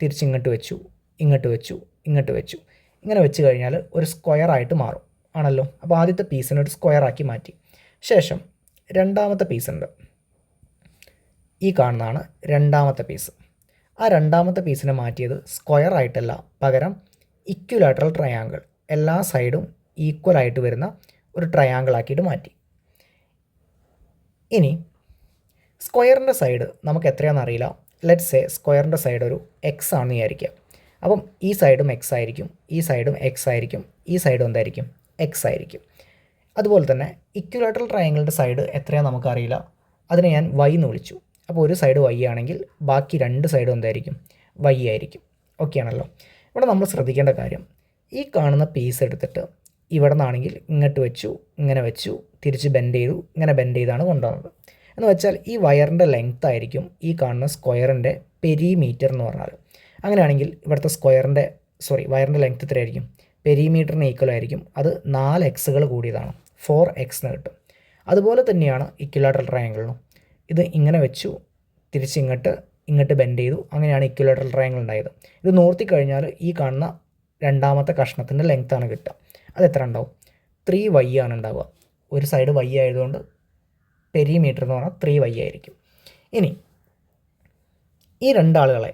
തിരിച്ചിങ്ങോട്ട് വെച്ചു, ഇങ്ങോട്ട് വെച്ചു, ഇങ്ങോട്ട് വെച്ചു. ഇങ്ങനെ വെച്ച് കഴിഞ്ഞാൽ ഒരു സ്ക്വയറായിട്ട് മാറും ആണല്ലോ. അപ്പോൾ ആദ്യത്തെ പീസിനെ ഒരു സ്ക്വയറാക്കി മാറ്റി. ശേഷം രണ്ടാമത്തെ പീസുണ്ട്, ഈ കാണുന്നതാണ് രണ്ടാമത്തെ പീസ്. ആ രണ്ടാമത്തെ പീസിനെ മാറ്റിയത് സ്ക്വയർ ആയിട്ടല്ല, പകരം ഇക്വിലാറ്ററൽ ട്രയാങ്കിൾ, എല്ലാ സൈഡും ഈക്വലായിട്ട് വരുന്ന ഒരു ട്രയാങ്കിൾ ആക്കിയിട്ട് മാറ്റി. ഇനി സ്ക്വയറിൻ്റെ സൈഡ് നമുക്ക് എത്രയാണെന്ന് അറിയില്ല. ലെറ്റ്സ് സേ സ്ക്വയറിൻ്റെ സൈഡ് ഒരു എക്സ് ആണെന്ന് വിചാരിക്കുക. അപ്പം ഈ സൈഡും എക്സ് ആയിരിക്കും, ഈ സൈഡും എക്സ് ആയിരിക്കും, ഈ സൈഡും എന്തായിരിക്കും, എക്സ് ആയിരിക്കും. അതുപോലെ തന്നെ ഇക്വിലാറ്ററൽ ട്രയാങ്കിളിൻ്റെ സൈഡ് എത്രയാണെന്ന് നമുക്കറിയില്ല, അതിനെ ഞാൻ വൈ എന്ന് വിളിച്ചു. അപ്പോൾ ഒരു സൈഡ് വൈ ആണെങ്കിൽ ബാക്കി 2 സൈഡും എന്തായിരിക്കും, വൈ ആയിരിക്കും. ഓക്കെ ആണല്ലോ. ഇവിടെ നമ്മൾ ശ്രദ്ധിക്കേണ്ട കാര്യം, ഈ കാണുന്ന പീസ് എടുത്തിട്ട് ഇവിടെ നിന്നാണെങ്കിൽ ഇങ്ങോട്ട് വെച്ചു, ഇങ്ങനെ വെച്ചു, തിരിച്ച് ബെൻഡ് ചെയ്തു, ഇങ്ങനെ ബെൻഡ് ചെയ്താണ് കൊണ്ടുവന്നത്. എന്ന് വെച്ചാൽ ഈ വയറിൻ്റെ ലെങ്ത് ആയിരിക്കും ഈ കാണുന്ന സ്ക്വയറിൻ്റെ പെരിമീറ്റർ എന്ന് പറഞ്ഞാൽ. അങ്ങനെയാണെങ്കിൽ ഇവിടുത്തെ വയറിൻ്റെ ലെങ്ത് എത്രയായിരിക്കും, പെരിമീറ്ററിന് ഈക്വൽ ആയിരിക്കും. അത് 4 എക്സുകൾ കൂടിയതാണ്, 4x എന്ന് കിട്ടും. അതുപോലെ തന്നെയാണ് ഇക്വിലാറ്ററൽ ട്രയാങ്കിളിനും. ഇത് ഇങ്ങനെ വെച്ചു, തിരിച്ച് ഇങ്ങോട്ട് ബെൻഡ് ചെയ്തു, അങ്ങനെയാണ് ഇക്വിലാറ്ററൽ ട്രയാങ്കിൾ ഉണ്ടായത്. ഇത് നോർത്തി കഴിഞ്ഞാൽ ഈ കാണുന്ന രണ്ടാമത്തെ കഷ്ണത്തിൻ്റെ ലെങ്ത്താണ് കിട്ടുക. അത് എത്ര ഉണ്ടാവും, 3y ആണ് ഉണ്ടാവുക. ഒരു സൈഡ് y ആയതുകൊണ്ട് പെരിമീറ്റർ എന്ന് പറഞ്ഞാൽ 3y ആയിരിക്കും. ഇനി ഈ രണ്ടാളുകളെ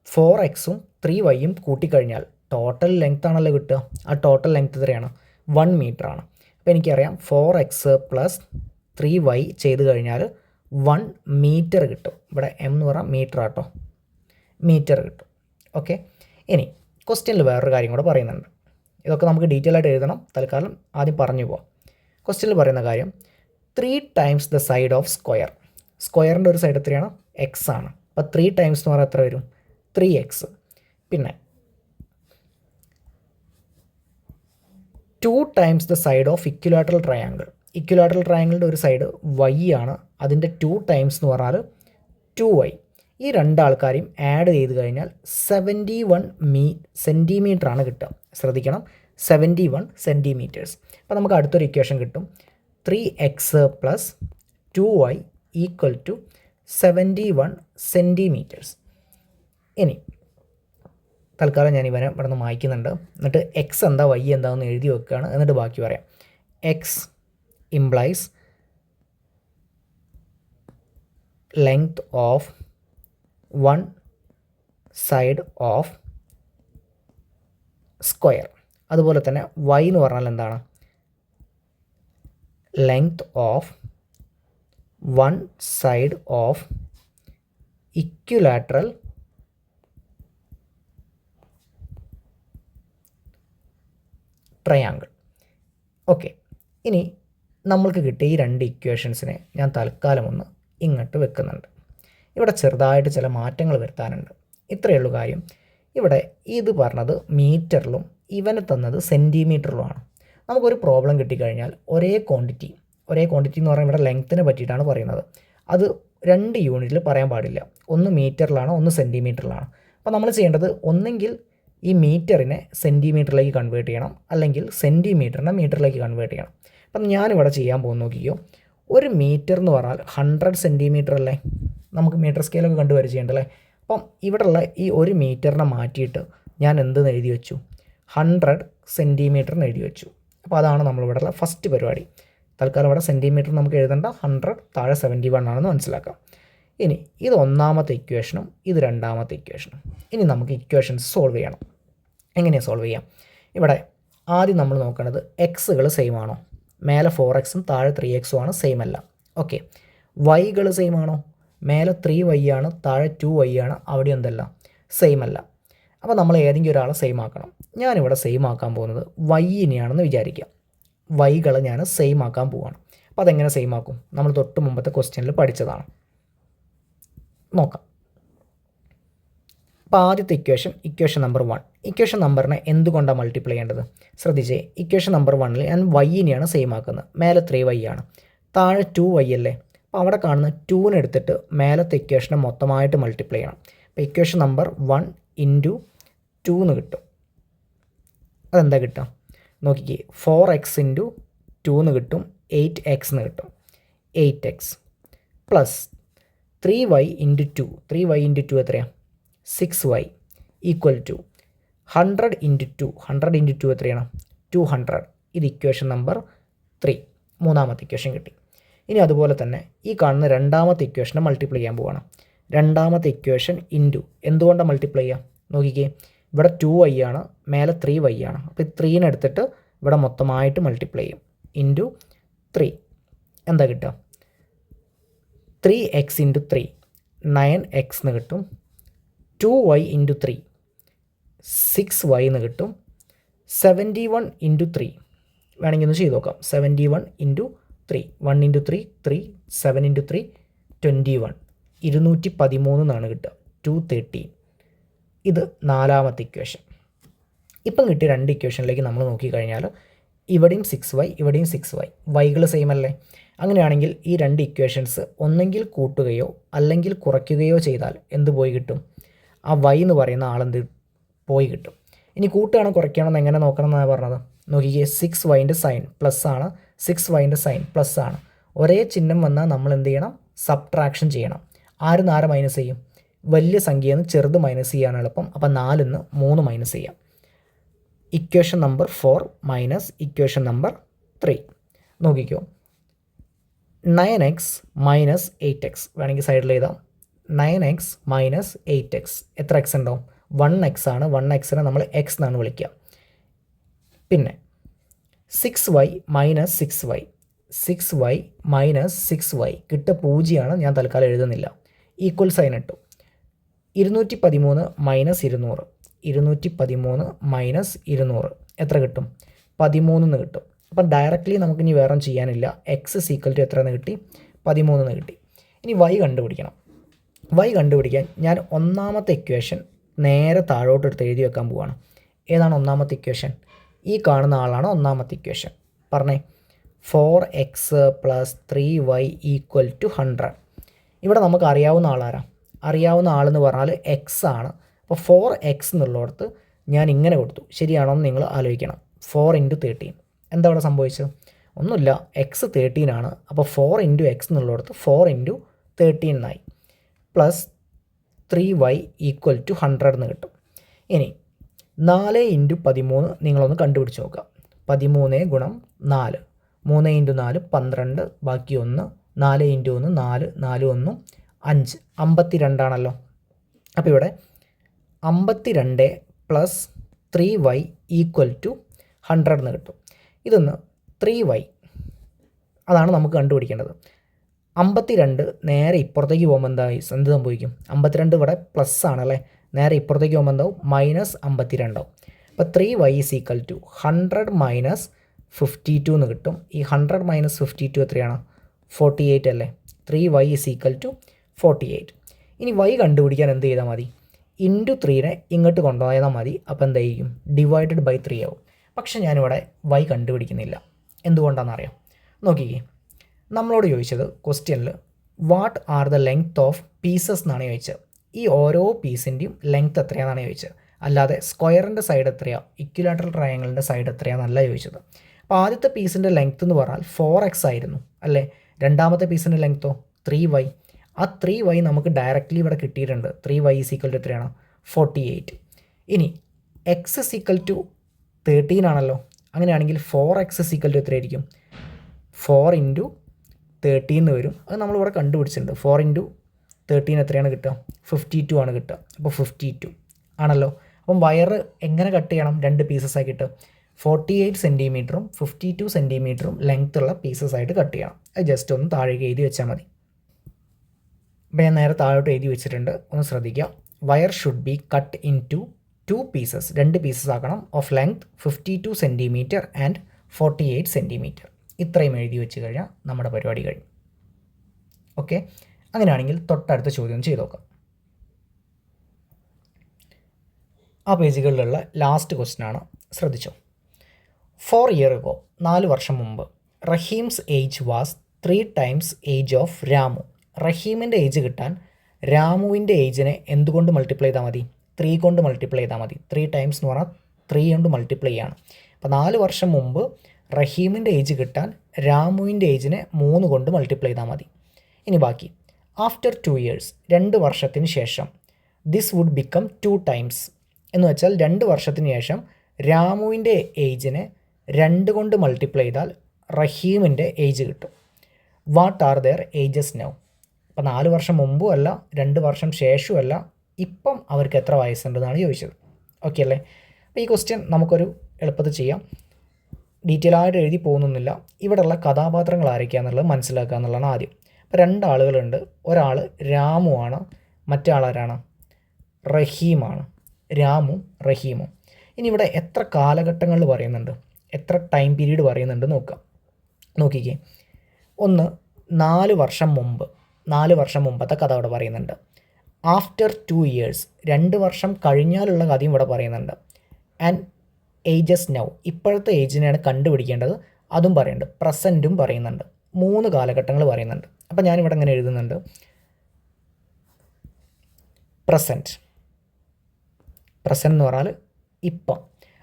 4xും 3yയും കൂട്ടിക്കഴിഞ്ഞാൽ ടോട്ടൽ ലെങ്ത് ആണല്ലോ കിട്ടുക. ആ ടോട്ടൽ ലെങ്ത് എത്രയാണ്, 1 മീറ്റർ ആണ്. അപ്പോൾ എനിക്കറിയാം 4x + 3y ചെയ്ത് കഴിഞ്ഞാൽ 1 മീറ്റർ കിട്ടും. ഇവിടെ m എന്ന് പറഞ്ഞാൽ മീറ്റർ ആട്ടോ, മീറ്റർ കിട്ടും. ഓക്കെ. ഇനി ക്വസ്റ്റ്യനിൽ വേറൊരു കാര്യം കൂടെ പറയുന്നുണ്ട്. ഇതൊക്കെ നമുക്ക് ഡീറ്റെയിൽ ആയിട്ട് എഴുതണം, തൽക്കാലം ആദ്യം പറഞ്ഞു പോവാം. ക്വസ്റ്റ്യനിൽ പറയുന്ന കാര്യം 3 times the side of square. സ്ക്വയറിൻ്റെ ഒരു സൈഡ് എത്രയാണ്, എക്സ് ആണ്. അപ്പോൾ 3 ടൈംസ് എന്ന് പറഞ്ഞാൽ എത്ര വരും, 3x. പിന്നെ 2 times the side of equilateral triangle. Equilateral ട്രയാങ്കിളിൻ്റെ ഒരു സൈഡ് y ആണ്, അതിൻ്റെ 2 ടൈംസ് എന്ന് പറഞ്ഞാൽ 2y. ഈ രണ്ടാൾക്കാരെയും ആഡ് ചെയ്ത് കഴിഞ്ഞാൽ 71 സെൻറ്റിമീറ്റർ ആണ് കിട്ടുക. ശ്രദ്ധിക്കണം, 71 സെൻറ്റിമീറ്റേഴ്സ്. അപ്പോൾ നമുക്ക് അടുത്തൊരു ഇക്വേഷൻ കിട്ടും, 3x + 2y = 71 സെൻറ്റിമീറ്റേഴ്സ്. ഇനി തൽക്കാലം ഞാൻ ഇവനെ ഇവിടെ നിന്ന് മായ്ക്കുന്നുണ്ട്. എന്നിട്ട് എക്സ് എന്താ വൈ എന്താണെന്ന് എഴുതി വെക്കുകയാണ്. എന്നിട്ട് ബാക്കി പറയാം. X implies length of 1 side of square. അതുപോലെ തന്നെ വൈ എന്ന് പറഞ്ഞാൽ എന്താണ്, length of 1 side of equilateral triangle. Okay. ഇനി നമ്മൾക്ക് കിട്ടിയ ഈ 2 ഇക്വേഷൻസിനെ ഞാൻ തൽക്കാലം ഒന്ന് ഇങ്ങോട്ട് വെക്കുന്നുണ്ട്. ഇവിടെ ചെറുതായിട്ട് ചില മാറ്റങ്ങൾ വരുത്താനുണ്ട്. ഇത്രയേ ഉള്ളൂ കാര്യം. ഇവിടെ ഇത് പറഞ്ഞത് മീറ്ററിലും ഇവന് തന്നത് സെൻറ്റിമീറ്ററിലുമാണ്. നമുക്കൊരു പ്രോബ്ലം കിട്ടിക്കഴിഞ്ഞാൽ ഒരേ ക്വാണ്ടിറ്റി എന്ന് പറഞ്ഞാൽ ഇവിടെ ലെങ്ത്തിനെ പറ്റിയിട്ടാണ് പറയുന്നത്. അത് 2 യൂണിറ്റിൽ പറയാൻ പാടില്ല. ഒന്ന് മീറ്ററിലാണ്, ഒന്ന് സെൻറ്റിമീറ്ററിലാണ്. അപ്പോൾ നമ്മൾ ചെയ്യേണ്ടത് ഒന്നെങ്കിൽ ഈ മീറ്ററിനെ സെൻറ്റിമീറ്ററിലേക്ക് കൺവേർട്ട് ചെയ്യണം, അല്ലെങ്കിൽ സെൻറ്റിമീറ്ററിനെ മീറ്ററിലേക്ക് കൺവേർട്ട് ചെയ്യണം. അപ്പം ഞാനിവിടെ ചെയ്യാൻ പോകുന്ന നോക്കിയോ, ഒരു മീറ്റർ എന്ന് പറഞ്ഞാൽ 100 സെൻറ്റിമീറ്റർ അല്ലേ, നമുക്ക് മീറ്റർ സ്കെയിലൊക്കെ കണ്ടു പരിചയമുണ്ടല്ലേ. അപ്പം ഇവിടെയുള്ള ഈ ഒരു മീറ്ററിനെ മാറ്റിയിട്ട് ഞാൻ എന്തെന്ന് എഴുതി വെച്ചു, 100 സെൻറ്റിമീറ്ററിന് എഴുതി വെച്ചു. അപ്പോൾ അതാണ് നമ്മളിവിടെയുള്ള ഫസ്റ്റ് പരിപാടി. തൽക്കാലം ഇവിടെ സെൻറ്റിമീറ്റർ നമുക്ക് എഴുതേണ്ട, 100 താഴെ 71 ആണെന്ന് മനസ്സിലാക്കാം. ഇനി ഇത് ഒന്നാമത്തെ ഇക്വേഷനും ഇത് രണ്ടാമത്തെ ഇക്വേഷനും. ഇനി നമുക്ക് ഇക്വേഷൻസ് സോൾവ് ചെയ്യണം. എങ്ങനെയാണ് സോൾവ് ചെയ്യാം? ഇവിടെ ആദ്യം നമ്മൾ നോക്കേണ്ടത് എക്സുകൾ സെയിം ആണോ, മേലെ 4x താഴെ 3x ആണ്, സെയിം അല്ല. ഓക്കെ. വൈകൾ സെയിം ആണോ, മേലെ 3y ആണ്, താഴെ 2y ആണ്, അവിടെ എന്തല്ല, സെയിം അല്ല. അപ്പോൾ നമ്മൾ ഏതെങ്കിലും ഒരാളെ സെയിം ആക്കണം. ഞാനിവിടെ സെയിം ആക്കാൻ പോകുന്നത് വൈനെയാണെന്ന് വിചാരിക്കാം. വൈകളെ ഞാൻ സെയിം ആക്കാൻ പോവുകയാണ്. അപ്പോൾ അതെങ്ങനെ സെയിം ആക്കും, നമ്മൾ തൊട്ട് മുമ്പത്തെ ക്വസ്റ്റ്യനിൽ പഠിച്ചതാണ്. നോക്കാം. അപ്പോൾ ആദ്യത്തെ ഇക്വേഷൻ നമ്പർ 1. ഇക്വേഷൻ നമ്പറിനെ എന്തുകൊണ്ടാണ് മൾട്ടിപ്ലൈ ചെയ്യേണ്ടത്? ശ്രദ്ധിച്ചേ, ഇക്വേഷൻ നമ്പർ 1ൽ ഞാൻ വൈനെയാണ് സെയിം ആക്കുന്നത്. മേലെ 3y ആണ്, താഴെ 2y അല്ലേ. അപ്പോൾ അവിടെ കാണുന്ന 2നെ എടുത്തിട്ട് മേലത്തെ ഇക്വേഷനെ മൊത്തമായിട്ട് മൾട്ടിപ്ലൈ ചെയ്യണം. അപ്പോൾ ഇക്വേഷൻ നമ്പർ 1 ഇൻറ്റു 2 എന്ന് കിട്ടും. അതെന്താ കിട്ടുക നോക്കിക്കേ, 4x ഇൻറ്റു 2 എന്ന് കിട്ടും, 8x എന്ന് കിട്ടും. 8x plus 3y into 2. 3y into 2 എത്രയാണ്? 6y equal to 100 into 2. 100 into 2 എത്രയാണ്? 200. ഇത് ഇക്വേഷൻ നമ്പർ 3, മൂന്നാമത്തെ ഇക്വേഷൻ കിട്ടി. ഇനി അതുപോലെ തന്നെ ഈ കാണുന്ന രണ്ടാമത്തെ ഇക്വേഷനെ മൾട്ടിപ്ലൈ ചെയ്യാൻ പോവുകയാണ്. രണ്ടാമത്തെ ഇക്വേഷൻ ഇൻറ്റു എന്തുകൊണ്ടാണ് മൾട്ടിപ്ലൈ ചെയ്യുക നോക്കിക്കേ, ഇവിടെ 2y ആണ്, മേലെ 3y ആണ്. അപ്പോൾ ഈ 3നെ എടുത്തിട്ട് ഇവിടെ മൊത്തമായിട്ട് മൾട്ടിപ്ലൈ ചെയ്യും. ഇൻറ്റു 3 എന്താ കിട്ടുക? 3x ഇൻറ്റു 3 9x എന്ന് കിട്ടും. 2y ഇൻറ്റു 3 6y എന്ന് കിട്ടും. 71 ഇൻറ്റു 3 വേണമെങ്കിൽ ഒന്ന് ചെയ്ത് നോക്കാം. 71 ഇൻറ്റു 3 1 ഇൻറ്റു 3 3 7 ഇൻറ്റു 3 21 213 എന്നാണ് കിട്ടുക. 213. ഇത് നാലാമത്തെ ഇക്വേഷൻ. ഇപ്പം കിട്ടിയ രണ്ട് ഇക്വേഷനിലേക്ക് നമ്മൾ നോക്കിക്കഴിഞ്ഞാൽ ഇവിടെയും 6y ഇവിടെയും 6y, വൈകൾ സെയിം അല്ലേ. അങ്ങനെയാണെങ്കിൽ ഈ രണ്ട് ഇക്വേഷൻസ് ഒന്നെങ്കിൽ കൂട്ടുകയോ അല്ലെങ്കിൽ കുറയ്ക്കുകയോ ചെയ്താൽ എന്ത് പോയി കിട്ടും? ആ y എന്ന് പറയുന്ന ആളെന്ത് പോയി കിട്ടും. ഇനി കൂട്ടുകയാണോ കുറയ്ക്കുകയാണോ എന്ന് എങ്ങനെ നോക്കണം എന്നാണ് പറഞ്ഞത്. നോക്കിക്കേ, 6yൻ്റെ സൈൻ പ്ലസ് ആണ്, 6yൻ്റെ സൈൻ പ്ലസ് ആണ്. ഒരേ ചിഹ്നം വന്നാൽ നമ്മൾ എന്ത് ചെയ്യണം? സബ്ട്രാക്ഷൻ ചെയ്യണം. ആര് ആരെ മൈനസ് ചെയ്യും? വലിയ സംഖ്യയിൽ നിന്ന് ചെറുത് മൈനസ് ചെയ്യാൻ എളുപ്പം. അപ്പോൾ 4 നിന്ന് 3 മൈനസ് ചെയ്യാം. Equation number 4 minus equation number 3 നോക്കിക്കോ. 9x മൈനസ് 8x വേണമെങ്കിൽ സൈഡിൽ എഴുതാം. 9x മൈനസ് 8x എത്ര എക്സ് ഉണ്ടാവും? 1x ആണ്. 1xനെ നമ്മൾ എക്സ് എന്നാണ് വിളിക്കുക. പിന്നെ 6y minus 6y 6y minus 6y കിട്ടുക 0 ഞാൻ തൽക്കാലം എഴുതുന്നില്ല. ഈക്വൽ സൈൻ ഇട്ടു. 213 മൈനസ് 200 213 മൈനസ് 200 എത്ര കിട്ടും? 13 എന്ന് കിട്ടും. അപ്പം ഡയറക്റ്റ്ലി നമുക്കിനി വേറെ ചെയ്യാനില്ല. എക്സ് ഈക്വൽ ടു എത്ര എന്ന് കിട്ടി? 13 എന്ന് കിട്ടി. ഇനി y കണ്ടുപിടിക്കണം. y കണ്ടുപിടിക്കാൻ ഞാൻ ഒന്നാമത്തെ ഇക്വേഷൻ നേരെ താഴോട്ട് എടുത്ത് എഴുതി വെക്കാൻ പോവുകയാണ്. ഏതാണ് ഒന്നാമത്തെ ഇക്വേഷൻ? ഈ കാണുന്ന ആളാണ് ഒന്നാമത്തെ ഇക്വേഷൻ. പറഞ്ഞേ, 4x plus 3y equal to 100. ഇവിടെ നമുക്ക് അറിയാവുന്ന ആളാരാ? അറിയാവുന്ന ആളെന്ന് പറഞ്ഞാൽ എക്സ് ആണ്. അപ്പോൾ 4x എന്നുള്ളിടത്ത് ഞാൻ ഇങ്ങനെ കൊടുത്തു. ശരിയാണോ എന്ന് നിങ്ങൾ ആലോചിക്കണം. 4 ഇൻറ്റു 13 എന്താ അവിടെ സംഭവിച്ചത്? ഒന്നുമില്ല, എക്സ് 13 ആണ്. അപ്പോൾ 4 ഇൻറ്റു എക്സ് എന്നുള്ളിടത്ത് 4 ഇൻറ്റു 13 എന്നായി. പ്ലസ് 3y ഈക്വൽ ടു 100 എന്ന് കിട്ടും. ഇനി 4 ഇൻറ്റു 13 നിങ്ങളൊന്ന് കണ്ടുപിടിച്ച് നോക്കുക. 13 ഗുണം 4 3 ഇൻറ്റു 4 12, ബാക്കി 1, 4 ഇൻറ്റു 1 4 4 1 5 52 ആണല്ലോ. അപ്പോൾ ഇവിടെ 52 പ്ലസ് 3y ഈക്വൽ ടു 100 എന്ന് കിട്ടും. ഇതൊന്ന് 3y അതാണ് നമുക്ക് കണ്ടുപിടിക്കേണ്ടത്. 52 നേരെ ഇപ്പുറത്തേക്ക് പോകുമ്പോൾ എന്ത് സംഭവിക്കും? 52 ഇവിടെ പ്ലസ് ആണല്ലേ, നേരെ ഇപ്പുറത്തേക്ക് പോകുമ്പോൾ എന്താവും? മൈനസ് 52 ആവും. അപ്പോൾ 3y is equal to 100 minus 52 എന്ന് കിട്ടും. ഈ 100 മൈനസ് 52 എത്രയാണ്? 48 അല്ലേ. 3y is equal to 48. ഇനി y കണ്ടുപിടിക്കാൻ എന്ത് ചെയ്താൽ മതി? ഇൻറ്റു 3നെ ഇങ്ങോട്ട് കൊണ്ടുപോയാൽ മതി. അപ്പോൾ എന്തായിരിക്കും? ഡിവൈഡഡ് ബൈ 3 ആവും. പക്ഷെ ഞാനിവിടെ y കണ്ടുപിടിക്കുന്നില്ല. എന്തുകൊണ്ടാണെന്നറിയാം? നോക്കിക്കേ, നമ്മളോട് ചോദിച്ചത് ക്വസ്റ്റ്യനിൽ what are the length of pieces എന്നാണ് ചോദിച്ചത്. ഈ ഓരോ പീസിൻ്റെയും ലെങ്ത് എത്രയാണെന്നാണ് ചോദിച്ചത്. അല്ലാതെ സ്ക്വയറിൻ്റെ സൈഡ് എത്രയാണ്, ഇക്വിലാറ്ററൽ ട്രയാങ്കിളിൻ്റെ സൈഡ് എത്രയാണെന്നല്ല ചോദിച്ചത്. അപ്പോൾ ആദ്യത്തെ പീസിൻ്റെ ലെങ്ത് എന്ന് പറഞ്ഞാൽ 4x ആയിരുന്നു അല്ലേ. രണ്ടാമത്തെ പീസിൻ്റെ ലെങ്ത്തോ 3y. ആ 3y നമുക്ക് ഡയറക്റ്റ്ലി ഇവിടെ കിട്ടിയിട്ടുണ്ട്. 3y ഈസ് ഈക്വൽ ടു എത്രയാണ്? 48. ഇനി x ഈസ് ഈക്വൽ ടു 13 ആണല്ലോ. അങ്ങനെയാണെങ്കിൽ 4x ഈസ് ഈക്വൽ ടു എത്രയായിരിക്കും? 4 ഇൻറ്റു 13 എന്ന് വരും. അത് നമ്മളിവിടെ കണ്ടുപിടിച്ചിട്ടുണ്ട്. 4 ഇൻറ്റു 13 എത്രയാണ് കിട്ടുക? 52 ആണ് കിട്ടുക. അപ്പോൾ 52 ആണല്ലോ. അപ്പം വയറ് എങ്ങനെ കട്ട് ചെയ്യണം? രണ്ട് പീസസ് ആക്കിയിട്ട് 48 സെൻറ്റിമീറ്ററും 52 സെൻറ്റിമീറ്ററും ലെങ്ത് ഉള്ള പീസസ് ആയിട്ട് കട്ട് ചെയ്യണം. അത് ജസ്റ്റ് ഒന്ന് താഴേക്ക് എഴുതി വെച്ചാൽ മതി. അപ്പോൾ ഞാൻ നേരെ താഴോട്ട് എഴുതി വെച്ചിട്ടുണ്ട്, ഒന്ന് ശ്രദ്ധിക്കുക. Wire should be cut into 2 pieces, 2 pieces ആക്കണം, of length 52 centimetre and 48 centimetre. ഇത്രയും എഴുതി വെച്ച് കഴിഞ്ഞാൽ നമ്മുടെ പരിപാടി കഴിഞ്ഞു. ഓക്കെ, അങ്ങനെയാണെങ്കിൽ തൊട്ടടുത്ത ചോദ്യം ചെയ്ത് നോക്കാം. ആ പേജുകളിലുള്ള ലാസ്റ്റ് ക്വസ്റ്റ്യനാണ്, ശ്രദ്ധിച്ചോ. 4 years ago, 4 വർഷം മുമ്പ്, Rahim's age was 3 times age of Ramu. റഹീമിൻ്റെ ഏജ് കിട്ടാൻ രാമുവിൻ്റെ ഏജിനെ എന്തുകൊണ്ട് മൾട്ടിപ്ലൈ ചെയ്താൽ മതി? 3 കൊണ്ട് മൾട്ടിപ്ലൈ ചെയ്താൽ മതി. 3 times എന്ന് പറഞ്ഞാൽ 3 കൊണ്ട് മൾട്ടിപ്ലൈ ചെയ്യാണ്. അപ്പോൾ 4 വർഷം മുമ്പ് റഹീമിൻ്റെ ഏജ് കിട്ടാൻ രാമുവിൻ്റെ ഏജിനെ 3 കൊണ്ട് മൾട്ടിപ്ലൈ ചെയ്താൽ മതി. ഇനി ബാക്കി, ആഫ്റ്റർ 2 years, 2 വർഷത്തിന് ശേഷം, ദിസ് വുഡ് ബിക്കം 2 times എന്ന് വെച്ചാൽ 2 വർഷത്തിന് ശേഷം രാമുവിൻ്റെ ഏജിനെ 2 കൊണ്ട് മൾട്ടിപ്ലൈ ചെയ്താൽ റഹീമിൻ്റെ ഏജ് കിട്ടും. What are their ages now? അപ്പോൾ 4 വർഷം മുമ്പും അല്ല, 2 വർഷം ശേഷമല്ല, ഇപ്പം അവർക്ക് എത്ര വയസ്സുണ്ടെന്നാണ് ചോദിച്ചത്. ഓക്കെ അല്ലേ? അപ്പോൾ ഈ ക്വസ്റ്റ്യൻ നമുക്കൊരു എളുപ്പത്തിൽ ചെയ്യാം. ഡീറ്റെയിൽ ആയിട്ട് എഴുതി പോകുന്നില്ല. ഇവിടെയുള്ള കഥാപാത്രങ്ങൾ ആരൊക്കെയാണെന്നുള്ളത് മനസ്സിലാക്കുക എന്നുള്ളതാണ് ആദ്യം. അപ്പോൾ 2 ആളുകളുണ്ട്. ഒരാൾ രാമുവാണ്, മറ്റേ ആളാരാണ്? റഹീമാണ്. രാമു റഹീമും. ഇനി ഇവിടെ എത്ര കാലഘട്ടങ്ങളിൽ പറയുന്നുണ്ട്, എത്ര ടൈം പീരീഡ് പറയുന്നുണ്ട് നോക്കാം. നോക്കിക്കേ, ഒന്ന് 4 വർഷം മുമ്പ്, 4 വർഷം മുമ്പത്തെ കഥ ഇവിടെ പറയുന്നുണ്ട്. ആഫ്റ്റർ 2 years, 2 വർഷം കഴിഞ്ഞാലുള്ള കഥയും ഇവിടെ പറയുന്നുണ്ട്. ആൻഡ് ഏജസ് നൗ, ഇപ്പോഴത്തെ ഏജിനെയാണ് കണ്ടുപിടിക്കേണ്ടത്, അതും പറയുന്നുണ്ട്. പ്രസൻറ്റും പറയുന്നുണ്ട്. 3 കാലഘട്ടങ്ങൾ പറയുന്നുണ്ട്. അപ്പോൾ ഞാനിവിടെ ഇങ്ങനെ എഴുതുന്നുണ്ട്, പ്രസൻറ്റ്. പ്രസൻറ്റ് എന്ന് പറഞ്ഞാൽ ഇപ്പം.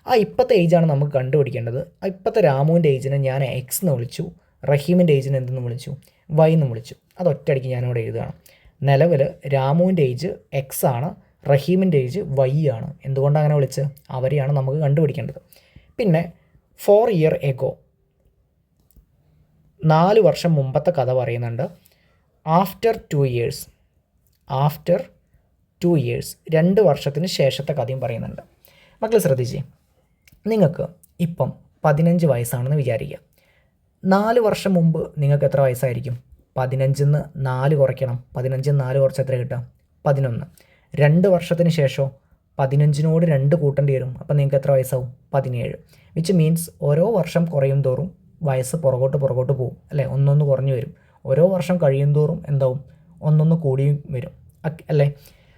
ആ ഇപ്പോഴത്തെ ഏജാണ് നമുക്ക് കണ്ടുപിടിക്കേണ്ടത്. ആ ഇപ്പോഴത്തെ രാമുവിൻ്റെ ഏജിനെ ഞാൻ എക്സ് എന്ന് വിളിച്ചു, റഹീമിൻ്റെ ഏജിനെ എന്തെന്ന് വിളിച്ചു? വൈ എന്ന് വിളിച്ചു. അത് ഒറ്റയടിക്ക് ഞാനിവിടെ എഴുതുകയാണ്. നിലവിൽ രാമുവിൻ്റെ ഏജ് എക്സ് ആണ്, റഹീമിൻ്റെ ഏജ് വൈ ആണ്. എന്തുകൊണ്ടാണ് അങ്ങനെ വിളിച്ചത്? അവരെയാണ് നമുക്ക് കണ്ടുപിടിക്കേണ്ടത്. പിന്നെ 4 years ago, 4 വർഷം മുമ്പത്തെ കഥ പറയുന്നുണ്ട്. ആഫ്റ്റർ 2 years, ആഫ്റ്റർ 2 years, 2 വർഷത്തിന് ശേഷത്തെ കഥയും പറയുന്നുണ്ട്. മക്കൾ ശ്രദ്ധിച്ചേ, നിങ്ങൾക്ക് ഇപ്പം 15 വയസ്സാണെന്ന് വിചാരിക്കുക. 4 വർഷം മുമ്പ് നിങ്ങൾക്ക് എത്ര വയസ്സായിരിക്കും? 15-ന്ന് 4 കുറയ്ക്കണം. 15-ന്ന് 4 കുറച്ച് എത്ര കിട്ടുക? 11. 2 വർഷത്തിന് ശേഷം 15-നോട് 2 കൂട്ടേണ്ടി വരും. അപ്പം നിങ്ങൾക്ക് എത്ര വയസ്സാവും? 17. വിച്ച് മീൻസ് ഓരോ വർഷം കുറയും തോറും വയസ്സ് പുറകോട്ട് പോകും അല്ലേ? ഒന്നൊന്ന് കുറഞ്ഞു വരും. ഓരോ വർഷം കഴിയും തോറും എന്താവും? ഒന്നൊന്ന് കൂടിയും വരും അല്ലേ?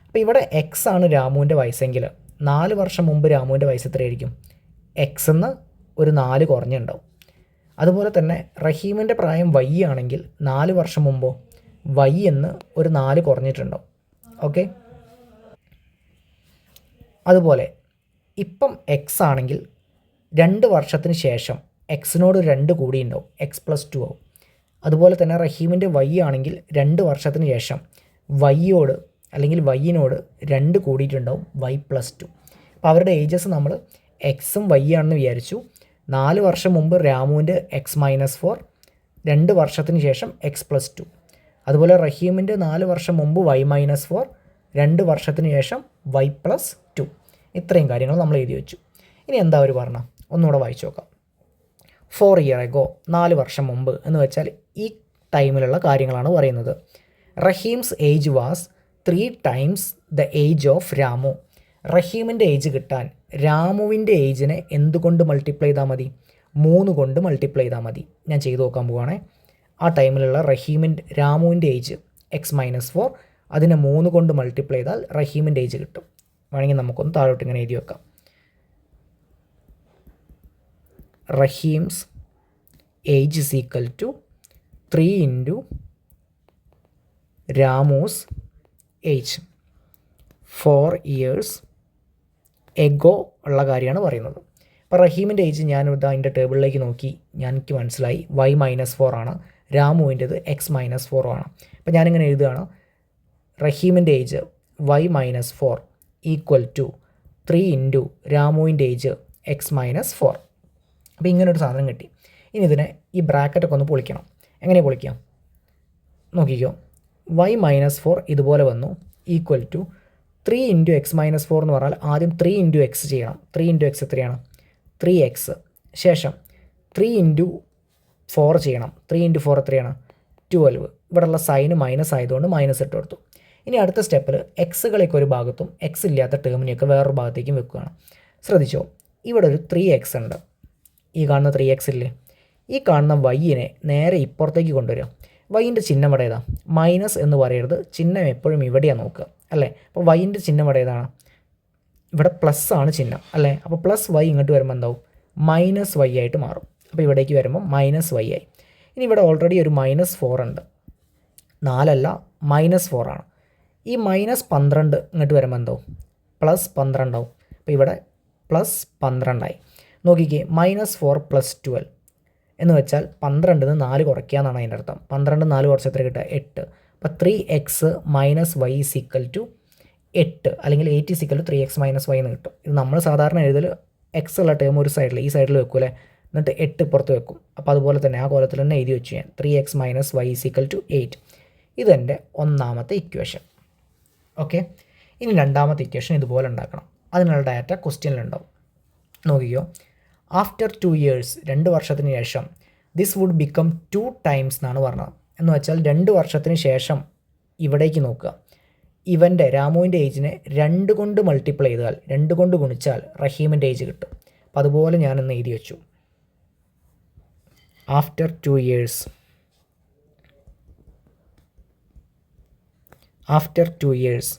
അപ്പോൾ ഇവിടെ എക്സ് ആണ് രാമുവിൻ്റെ വയസ്സെങ്കിൽ 4 വർഷം മുമ്പ് രാമുവിൻ്റെ വയസ്സ് എത്രയായിരിക്കും? എക്സ്-ന്ന് ഒരു 4 കുറഞ്ഞുണ്ടാവും. അതുപോലെ തന്നെ റഹീമിൻ്റെ പ്രായം വൈ ആണെങ്കിൽ 4 വർഷം മുമ്പോ വൈ എന്ന് ഒരു 4 കുറഞ്ഞിട്ടുണ്ടാവും. ഓക്കെ, അതുപോലെ ഇപ്പം എക്സ് ആണെങ്കിൽ 2 വർഷത്തിന് ശേഷം എക്സിനോട് 2 കൂടിയുണ്ടാവും, എക്സ് പ്ലസ് 2 ആവും. അതുപോലെ തന്നെ റഹീമിൻ്റെ വൈ ആണെങ്കിൽ 2 വർഷത്തിന് ശേഷം വൈയോട് അല്ലെങ്കിൽ വൈയിനോട് 2 കൂടിയിട്ടുണ്ടാവും, വൈ പ്ലസ് 2. അപ്പോൾ അവരുടെ ഏജസ് നമ്മൾ എക്സും വൈ ആണെന്ന് വിചാരിച്ചു. 4 വർഷം മുമ്പ് രാമുവിൻ്റെ എക്സ് മൈനസ് 4, 2 വർഷത്തിന് ശേഷം എക്സ് പ്ലസ് 2. അതുപോലെ റഹീമിൻ്റെ 4 വർഷം മുമ്പ് വൈ മൈനസ് 4, 2 വർഷത്തിന് ശേഷം വൈ പ്ലസ് 2. ഇത്രയും കാര്യങ്ങൾ നമ്മൾ എഴുതി വെച്ചു. ഇനി എന്താ അവർ പറഞ്ഞത്? ഒന്നുകൂടെ വായിച്ചു നോക്കാം. 4 years ago, 4 വർഷം മുമ്പ് എന്ന് വെച്ചാൽ ഈ ടൈമിലുള്ള കാര്യങ്ങളാണ് പറയുന്നത്. Rahim's age was 3 times the age of Ramu. റഹീമിൻ്റെ ഏജ് കിട്ടാൻ രാമുവിൻ്റെ ഏജിനെ എന്തുകൊണ്ട് മൾട്ടിപ്ലൈ ചെയ്താൽ മതി? 3 കൊണ്ട് മൾട്ടിപ്ലൈ ചെയ്താൽ മതി. ഞാൻ ചെയ്തു നോക്കാൻ പോവുകയാണെ. ആ ടൈമിലുള്ള രാമുവിൻ്റെ ഏജ് എക്സ് മൈനസ് 4, അതിനെ 3 കൊണ്ട് മൾട്ടിപ്ലൈ ചെയ്താൽ റഹീമിൻ്റെ ഏജ് കിട്ടും. വേണമെങ്കിൽ നമുക്കൊന്ന് താഴോട്ട് ഇങ്ങനെ എഴുതി വെക്കാം. Rahim's age is equal to 3 into Ramu's age 4 years ago ഉള്ള കാര്യമാണ് പറയുന്നത്. അപ്പോൾ റഹീമിൻ്റെ ഏജ് ഞാൻ അതിൻ്റെ ടേബിളിലേക്ക് നോക്കി, എനിക്ക് മനസ്സിലായി വൈ മൈനസ് 4 ആണ്, രാമുവിൻ്റെത് എക്സ് മൈനസ് 4 ആണ്. അപ്പോൾ ഞാനിങ്ങനെ എഴുതുകയാണ്, റഹീമിൻ്റെ age Y minus 4 equal to 3 into രാമുവിൻ്റെ ഏജ് എക്സ് മൈനസ് 4. അപ്പോൾ ഇങ്ങനൊരു സാധനം കിട്ടി. ഇനി ഇതിനെ ഈ ബ്രാക്കറ്റൊക്കെ ഒന്ന് പൊളിക്കണം. എങ്ങനെ പൊളിക്കാം നോക്കിക്കോ. വൈ മൈനസ് 4 ഇതുപോലെ വന്നു, equal to 3 into X minus 4 എന്ന് പറഞ്ഞാൽ ആദ്യം 3 into എക്സ് ചെയ്യണം. 3 into എക്സ് എത്രയാണ്? 3x. ശേഷം 3 into 4 ചെയ്യണം. 3 into 4 എത്രയാണ്? 12. ഇവിടെയുള്ള സൈന് മൈനസ് ആയതുകൊണ്ട് മൈനസ് ഇട്ട് കൊടുത്തു. ഇനി അടുത്ത സ്റ്റെപ്പിൽ എക്സുകളൊക്കെ ഒരു ഭാഗത്തും എക്സ് ഇല്ലാത്ത ടേമിനെയൊക്കെ വേറൊരു ഭാഗത്തേക്കും വെക്കുകയാണ്. ശ്രദ്ധിച്ചോ, ഇവിടെ ഒരു 3x ഉണ്ട്. ഈ കാണുന്ന 3x ഇല്ലേ? ഈ കാണുന്ന വൈയിനെ നേരെ ഇപ്പുറത്തേക്ക് കൊണ്ടുവരിക. വൈൻ്റെ ചിഹ്നം ഇവിടെ ഏതാ? മൈനസ് എന്ന് പറയരുത്, ചിഹ്നം എപ്പോഴും ഇവിടെയാണ് നോക്കുക അല്ലേ? അപ്പോൾ വൈൻ്റെ ചിഹ്നം ഇവിടെ ഏതാണ്? ഇവിടെ പ്ലസ് ആണ് ചിഹ്നം അല്ലേ. അപ്പോൾ പ്ലസ് വൈ ഇങ്ങോട്ട് വരുമ്പോൾ എന്താവും, മൈനസ് വൈ ആയിട്ട് മാറും. അപ്പോൾ ഇവിടേക്ക് വരുമ്പോൾ മൈനസ് വൈ ആയി. ഇനി ഇവിടെ ഓൾറെഡി ഒരു -4 ഉണ്ട്, 4 അല്ല -4 ആണ്. ഈ -12 ഇങ്ങോട്ട് വരുമ്പോൾ എന്താവും, +12 ആവും. അപ്പോൾ ഇവിടെ +12 ആയി. നോക്കിക്കേ, -4 + 12 എന്ന് വെച്ചാൽ 12 4 കുറയ്ക്കുക എന്നാണ് അതിൻ്റെ അർത്ഥം. 12 4 കുറച്ച് എത്ര കിട്ടുക, 8. അപ്പോൾ 3x - y = 8, അല്ലെങ്കിൽ 8 = 3x - y എന്ന് കിട്ടും. ഇത് നമ്മൾ സാധാരണ എഴുതൽ എക്സ് ഉള്ള ടേം ഒരു സൈഡിൽ, ഈ സൈഡിൽ വെക്കും അല്ലേ, എന്നിട്ട് 8 പുറത്ത് വെക്കും. അപ്പോൾ അതുപോലെ തന്നെ ആ കോലത്തിൽ തന്നെ എഴുതി വെച്ച് ഞാൻ 3x - y = 8. ഇതെൻ്റെ ഒന്നാമത്തെ ഇക്വേഷൻ. ഓക്കെ, ഇനി രണ്ടാമത്തെ ഇക്വേഷൻ ഇതുപോലെ ഉണ്ടാക്കണം. അതിനുള്ള ഡാറ്റ ക്വസ്റ്റ്യനിലുണ്ടാവും. നോക്കിക്കോ, ആഫ്റ്റർ 2 years 2 വർഷത്തിന് ശേഷം ദിസ് വുഡ് ബിക്കം 2 times എന്നാണ് പറഞ്ഞത്. എന്ന് വെച്ചാൽ 2 വർഷത്തിന് ശേഷം ഇവിടേക്ക് നോക്കുക, ഇവൻ്റെ രാമുവിൻ്റെ ഏജിനെ 2 കൊണ്ട് മൾട്ടിപ്ലൈ ചെയ്താൽ, 2 കൊണ്ട് ഗുണിച്ചാൽ റഹീമിൻ്റെ ഏജ് കിട്ടും. അപ്പം അതുപോലെ ഞാനിന്ന് എഴുതി വെച്ചു. After 2 years, after 2 years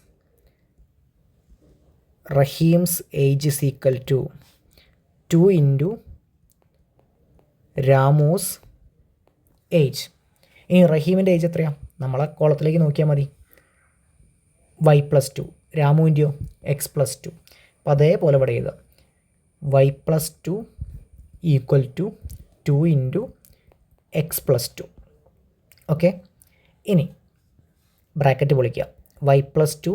Rahim's age is equal to 2 into Ramu's age. ഇനി റഹീമിൻ്റെ ഏജ് എത്രയാണ്, നമ്മളെ കോളത്തിലേക്ക് നോക്കിയാൽ മതി. y+2, രാമുവിൻ്റെയോ x+2. അപ്പോൾ അതേപോലെ ഇവിടെ എഴുതാം, y+2 = 2 into x+2. ഓക്കെ, ഇനി ബ്രാക്കറ്റ് പൊളിക്കുക, y+2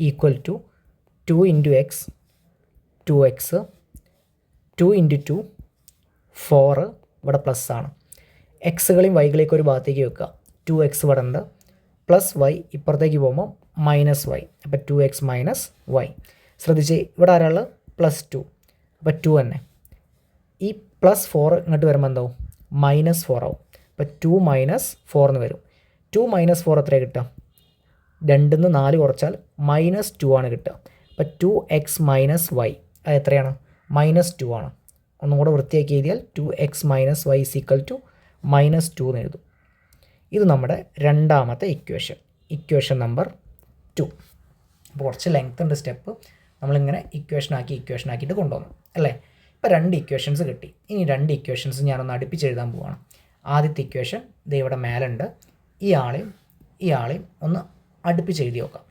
= 2 into x, 2x, 2 into 2 4, ഇവിടെ പ്ലസ് ആണ്. എക്സുകളെയും വൈകളെയൊക്കെ ഒരു ഭാഗത്തേക്ക് വെക്കുക. 2x ഇവിടെ ഉണ്ട്, പ്ലസ് വൈ ഇപ്പുറത്തേക്ക് പോകുമ്പോൾ -y. അപ്പോൾ 2x - y. ശ്രദ്ധിച്ച് ഇവിടെ ആരാളുള്ളത്, +2. അപ്പോൾ 2 തന്നെ. ഈ +4 ഇങ്ങോട്ട് വരുമ്പോൾ എന്താവും, -4 ആവും. അപ്പോൾ 2 - 4 എന്ന് വരും. 2 - 4 എത്രയാണ് കിട്ടുക, 2 നിന്ന് 4 കുറച്ചാൽ -2 ആണ് കിട്ടുക. അപ്പോൾ 2x - y അത് എത്രയാണ്, -2 ആണ്. ഒന്നും കൂടെ വൃത്തിയാക്കി എഴുതിയാൽ 2x - y = -2 എന്ന് എഴുതും. ഇത് നമ്മുടെ രണ്ടാമത്തെ ഇക്വേഷൻ നമ്പർ 2. അപ്പോൾ കുറച്ച് ലെങ്ത് ഉണ്ട് സ്റ്റെപ്പ്, നമ്മളിങ്ങനെ ഇക്വേഷനാക്കിയിട്ട് കൊണ്ടുവന്നു അല്ലേ. ഇപ്പോൾ 2 ഇക്വേഷൻസ് കിട്ടി. ഇനി 2 ഇക്വേഷൻസ് ഞാനൊന്ന് അടുപ്പിച്ചെഴുതാൻ പോവുകയാണ്. ആദ്യത്തെ ഇക്വേഷൻ ദേ ഇവിടെ മേലുണ്ട്, ഇയാളെയും ഒന്ന് അടുപ്പിച്ചെഴുതി നോക്കാം.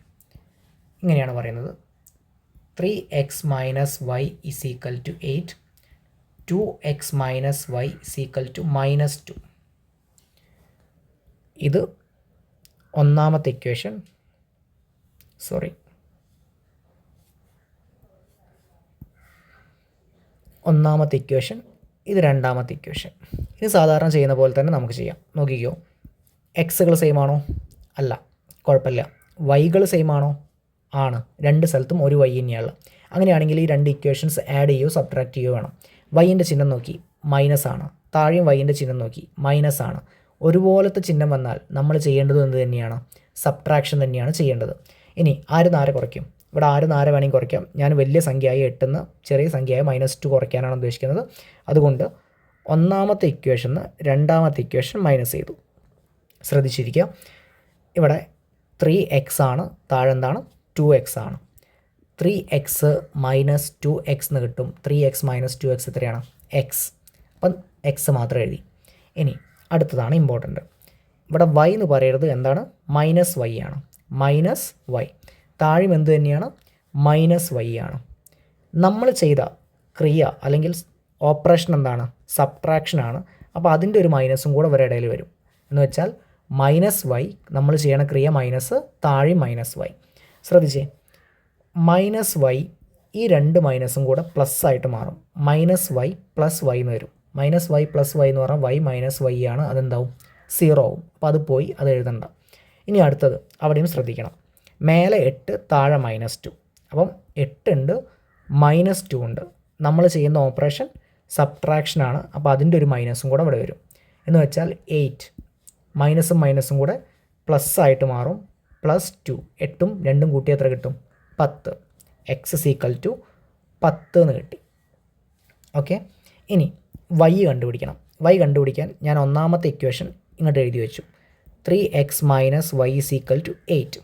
ഇങ്ങനെയാണ് പറയുന്നത്, 3x - y = 8, 2x - y = -2. ഇത് ഒന്നാമത്തെ ഇക്വേഷൻ, ഇത് രണ്ടാമത്തെ ഇക്വേഷൻ. ഇത് സാധാരണ ചെയ്യുന്ന പോലെ തന്നെ നമുക്ക് ചെയ്യാം. നോക്കിക്കോ, എക്സുകൾ സെയിം ആണോ, അല്ല, കുഴപ്പമില്ല. വൈകൾ സെയിം ആണോ, ആണ്. 2 സ്ഥലത്തും ഒരു വൈ തന്നെയാണ്. അങ്ങനെയാണെങ്കിൽ ഈ 2 ഇക്വേഷൻസ് ആഡ് ചെയ്യുകയോ സബ്ട്രാക്ട് ചെയ്യുകയോ വേണം. വൈൻ്റെ ചിഹ്നം നോക്കി മൈനസ് ആണ്, താഴെയും വൈൻ്റെ ചിഹ്നം നോക്കി മൈനസ് ആണ്. ഒരുപോലത്തെ ചിഹ്നം വന്നാൽ നമ്മൾ ചെയ്യേണ്ടത് എന്ത് തന്നെയാണ്, സബ്ട്രാക്ഷൻ തന്നെയാണ് ചെയ്യേണ്ടത്. ഇനി ആര് നാരെ കുറയ്ക്കും, ഇവിടെ ആര് നാരെ വേണമെങ്കിൽ കുറയ്ക്കാം. ഞാൻ വലിയ സംഖ്യയായ 8 നിന്ന് ചെറിയ സംഖ്യയായ -2 കുറയ്ക്കാനാണ് ഉദ്ദേശിക്കുന്നത്. അതുകൊണ്ട് ഒന്നാമത്തെ ഇക്വേഷന് രണ്ടാമത്തെ ഇക്വേഷൻ മൈനസ് ചെയ്തു. ശ്രദ്ധിച്ചിരിക്കുക, ഇവിടെ 3x ആണ്, താഴെ എന്താണ് 2x ആണ്. 3x - 2x എന്ന് കിട്ടും. 3x - 2x എത്രയാണ്, x. അപ്പം x മാത്രം എഴുതി. ഇനി അടുത്തതാണ് ഇമ്പോർട്ടൻ്റ്. ഇവിടെ y എന്ന് പറയരുത്, എന്താണ്, -y ആണ്. -y താഴെയും എന്ത് തന്നെയാണ്, -y ആണ്. നമ്മൾ ചെയ്ത ക്രിയ അല്ലെങ്കിൽ ഓപ്പറേഷൻ എന്താണ്, സബ്ട്രാക്ഷനാണ്. അപ്പോൾ അതിൻ്റെ ഒരു മൈനസും കൂടെ ഇവരുടെ ഇടയിൽ വരും. എന്ന് വെച്ചാൽ -y, നമ്മൾ ചെയ്യണ ക്രിയ മൈനസ്, താഴെ -y. ശ്രദ്ധിച്ചേ, -y ഈ 2 മൈനസും കൂടെ പ്ലസ് ആയിട്ട് മാറും. -y + y എന്ന് വരും. -y + y എന്ന് പറഞ്ഞാൽ y - y ആണ്, അതെന്താവും, 0 ആവും. അപ്പോൾ അത് പോയി, അത് എഴുതണ്ട. ഇനി അടുത്തത് അവിടെയും ശ്രദ്ധിക്കണം, മേലെ 8 താഴെ -2. അപ്പം 8 ഉണ്ട്, -2 ഉണ്ട്. നമ്മൾ ചെയ്യുന്ന ഓപ്പറേഷൻ സബ്ട്രാക്ഷനാണ്. അപ്പോൾ അതിൻ്റെ ഒരു മൈനസും കൂടെ ഇവിടെ വരും. എന്ന് വെച്ചാൽ 8 മൈനസും കൂടെ പ്ലസ് ആയിട്ട് മാറും, +2. 8ഉം 2ഉം കൂട്ടി എത്ര കിട്ടും, 10. x = 10 എന്ന് കിട്ടി. ഓക്കെ, ഇനി y കണ്ടുപിടിക്കണം. y കണ്ടുപിടിക്കാൻ ഞാൻ ഒന്നാമത്തെ ഇക്വേഷൻ ഇങ്ങോട്ട് എഴുതി വെച്ചു. 3x - y = 8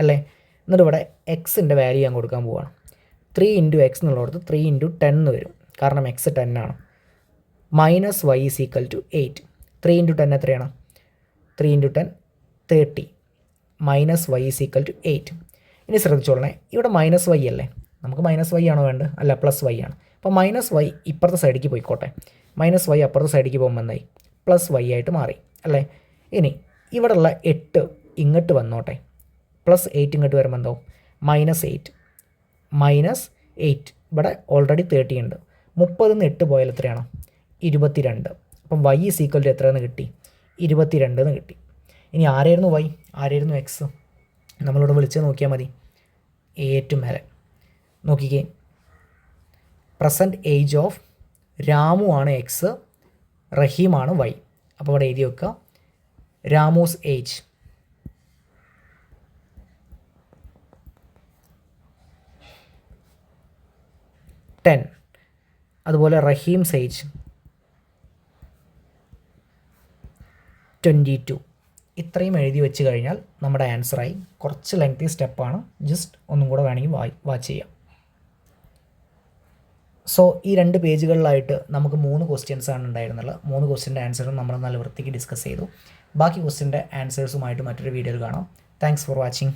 അല്ലേ. എന്നിട്ട് ഇവിടെ എക്സിൻ്റെ വാല്യൂ ഞാൻ കൊടുക്കാൻ പോവുകയാണ്. 3 ഇൻറ്റു എക്സ് എന്നുള്ളിടത്ത് 3 ഇൻറ്റു 10 എന്ന് വരും, കാരണം എക്സ് 10 ആണ്. Minus Y is equal to 8. 3 into 10 എത്രയാണ്? 3 into 10 30. Minus Y is equal to 8. ഇനി ശ്രദ്ധിച്ചോളണേ, ഇവിടെ മൈനസ് വൈ അല്ലേ, നമുക്ക് മൈനസ് വൈ ആണോ വേണ്ടത്? അല്ല, പ്ലസ് വൈ ആണ്. അപ്പോൾ മൈനസ് വൈ ഇപ്പുറത്തെ സൈഡിലേക്ക് പോയിക്കോട്ടെ. മൈനസ് വൈ അപ്പുറത്തെ സൈഡിലേക്ക് പോകുമ്പോൾ എന്തായി? പ്ലസ് വൈ ആയിട്ട് മാറി അല്ലേ. ഇനി ഇവിടെയുള്ള 8 ഇങ്ങോട്ട് വന്നോട്ടെ, പ്ലസ് 8 ഇങ്ങോട്ട് വരുമ്പോൾ എന്താവും? -8. -8 ഇവിടെ ഓൾറെഡി 30 ഉണ്ട്. 30 8 പോയാൽ എത്രയാണ്? 22. അപ്പം വൈ ഈസ് ഈക്വൽ ടു എത്രയെന്ന് കിട്ടി? 22 എന്ന് കിട്ടി. ഇനി ആരായിരുന്നു വൈ, ആരായിരുന്നു എക്സ്? നമ്മളിവിടെ വിളിച്ച് നോക്കിയാൽ മതി. ഏറ്റവും മേലെ നോക്കിക്കേ, പ്രസൻറ്റ് ഏജ് ഓഫ് രാമു ആണ് എക്സ്, റഹീമാണ് വൈ. അപ്പോൾ ഇവിടെ എഴുതി വെക്കുക, രാമൂസ് ഏജ് 10. അതുപോലെ റഹീംസ് ഏജ് 22. ഇത്രയും എഴുതി വെച്ച് കഴിഞ്ഞാൽ നമ്മുടെ ആൻസറായി. കുറച്ച് ലെങ്തി സ്റ്റെപ്പാണ്, ജസ്റ്റ് ഒന്നും കൂടെ വേണമെങ്കിൽ വാച്ച് ചെയ്യാം. സോ ഈ 2 പേജുകളിലായിട്ട് നമുക്ക് 3 ക്വസ്റ്റ്യൻസ് ആണ് ഉണ്ടായിരുന്നുള്ളത്. 3 ക്വസ്റ്റ്യൻ്റെ ആൻസറും നമ്മൾ നല്ല വൃത്തിക്ക് ഡിസ്കസ് ചെയ്തു. ബാക്കി ക്വസ്റ്റ്യൻ്റെ ആൻസേഴ്സുമായിട്ട് മറ്റൊരു വീഡിയോയിൽ കാണാം. Thanks for watching.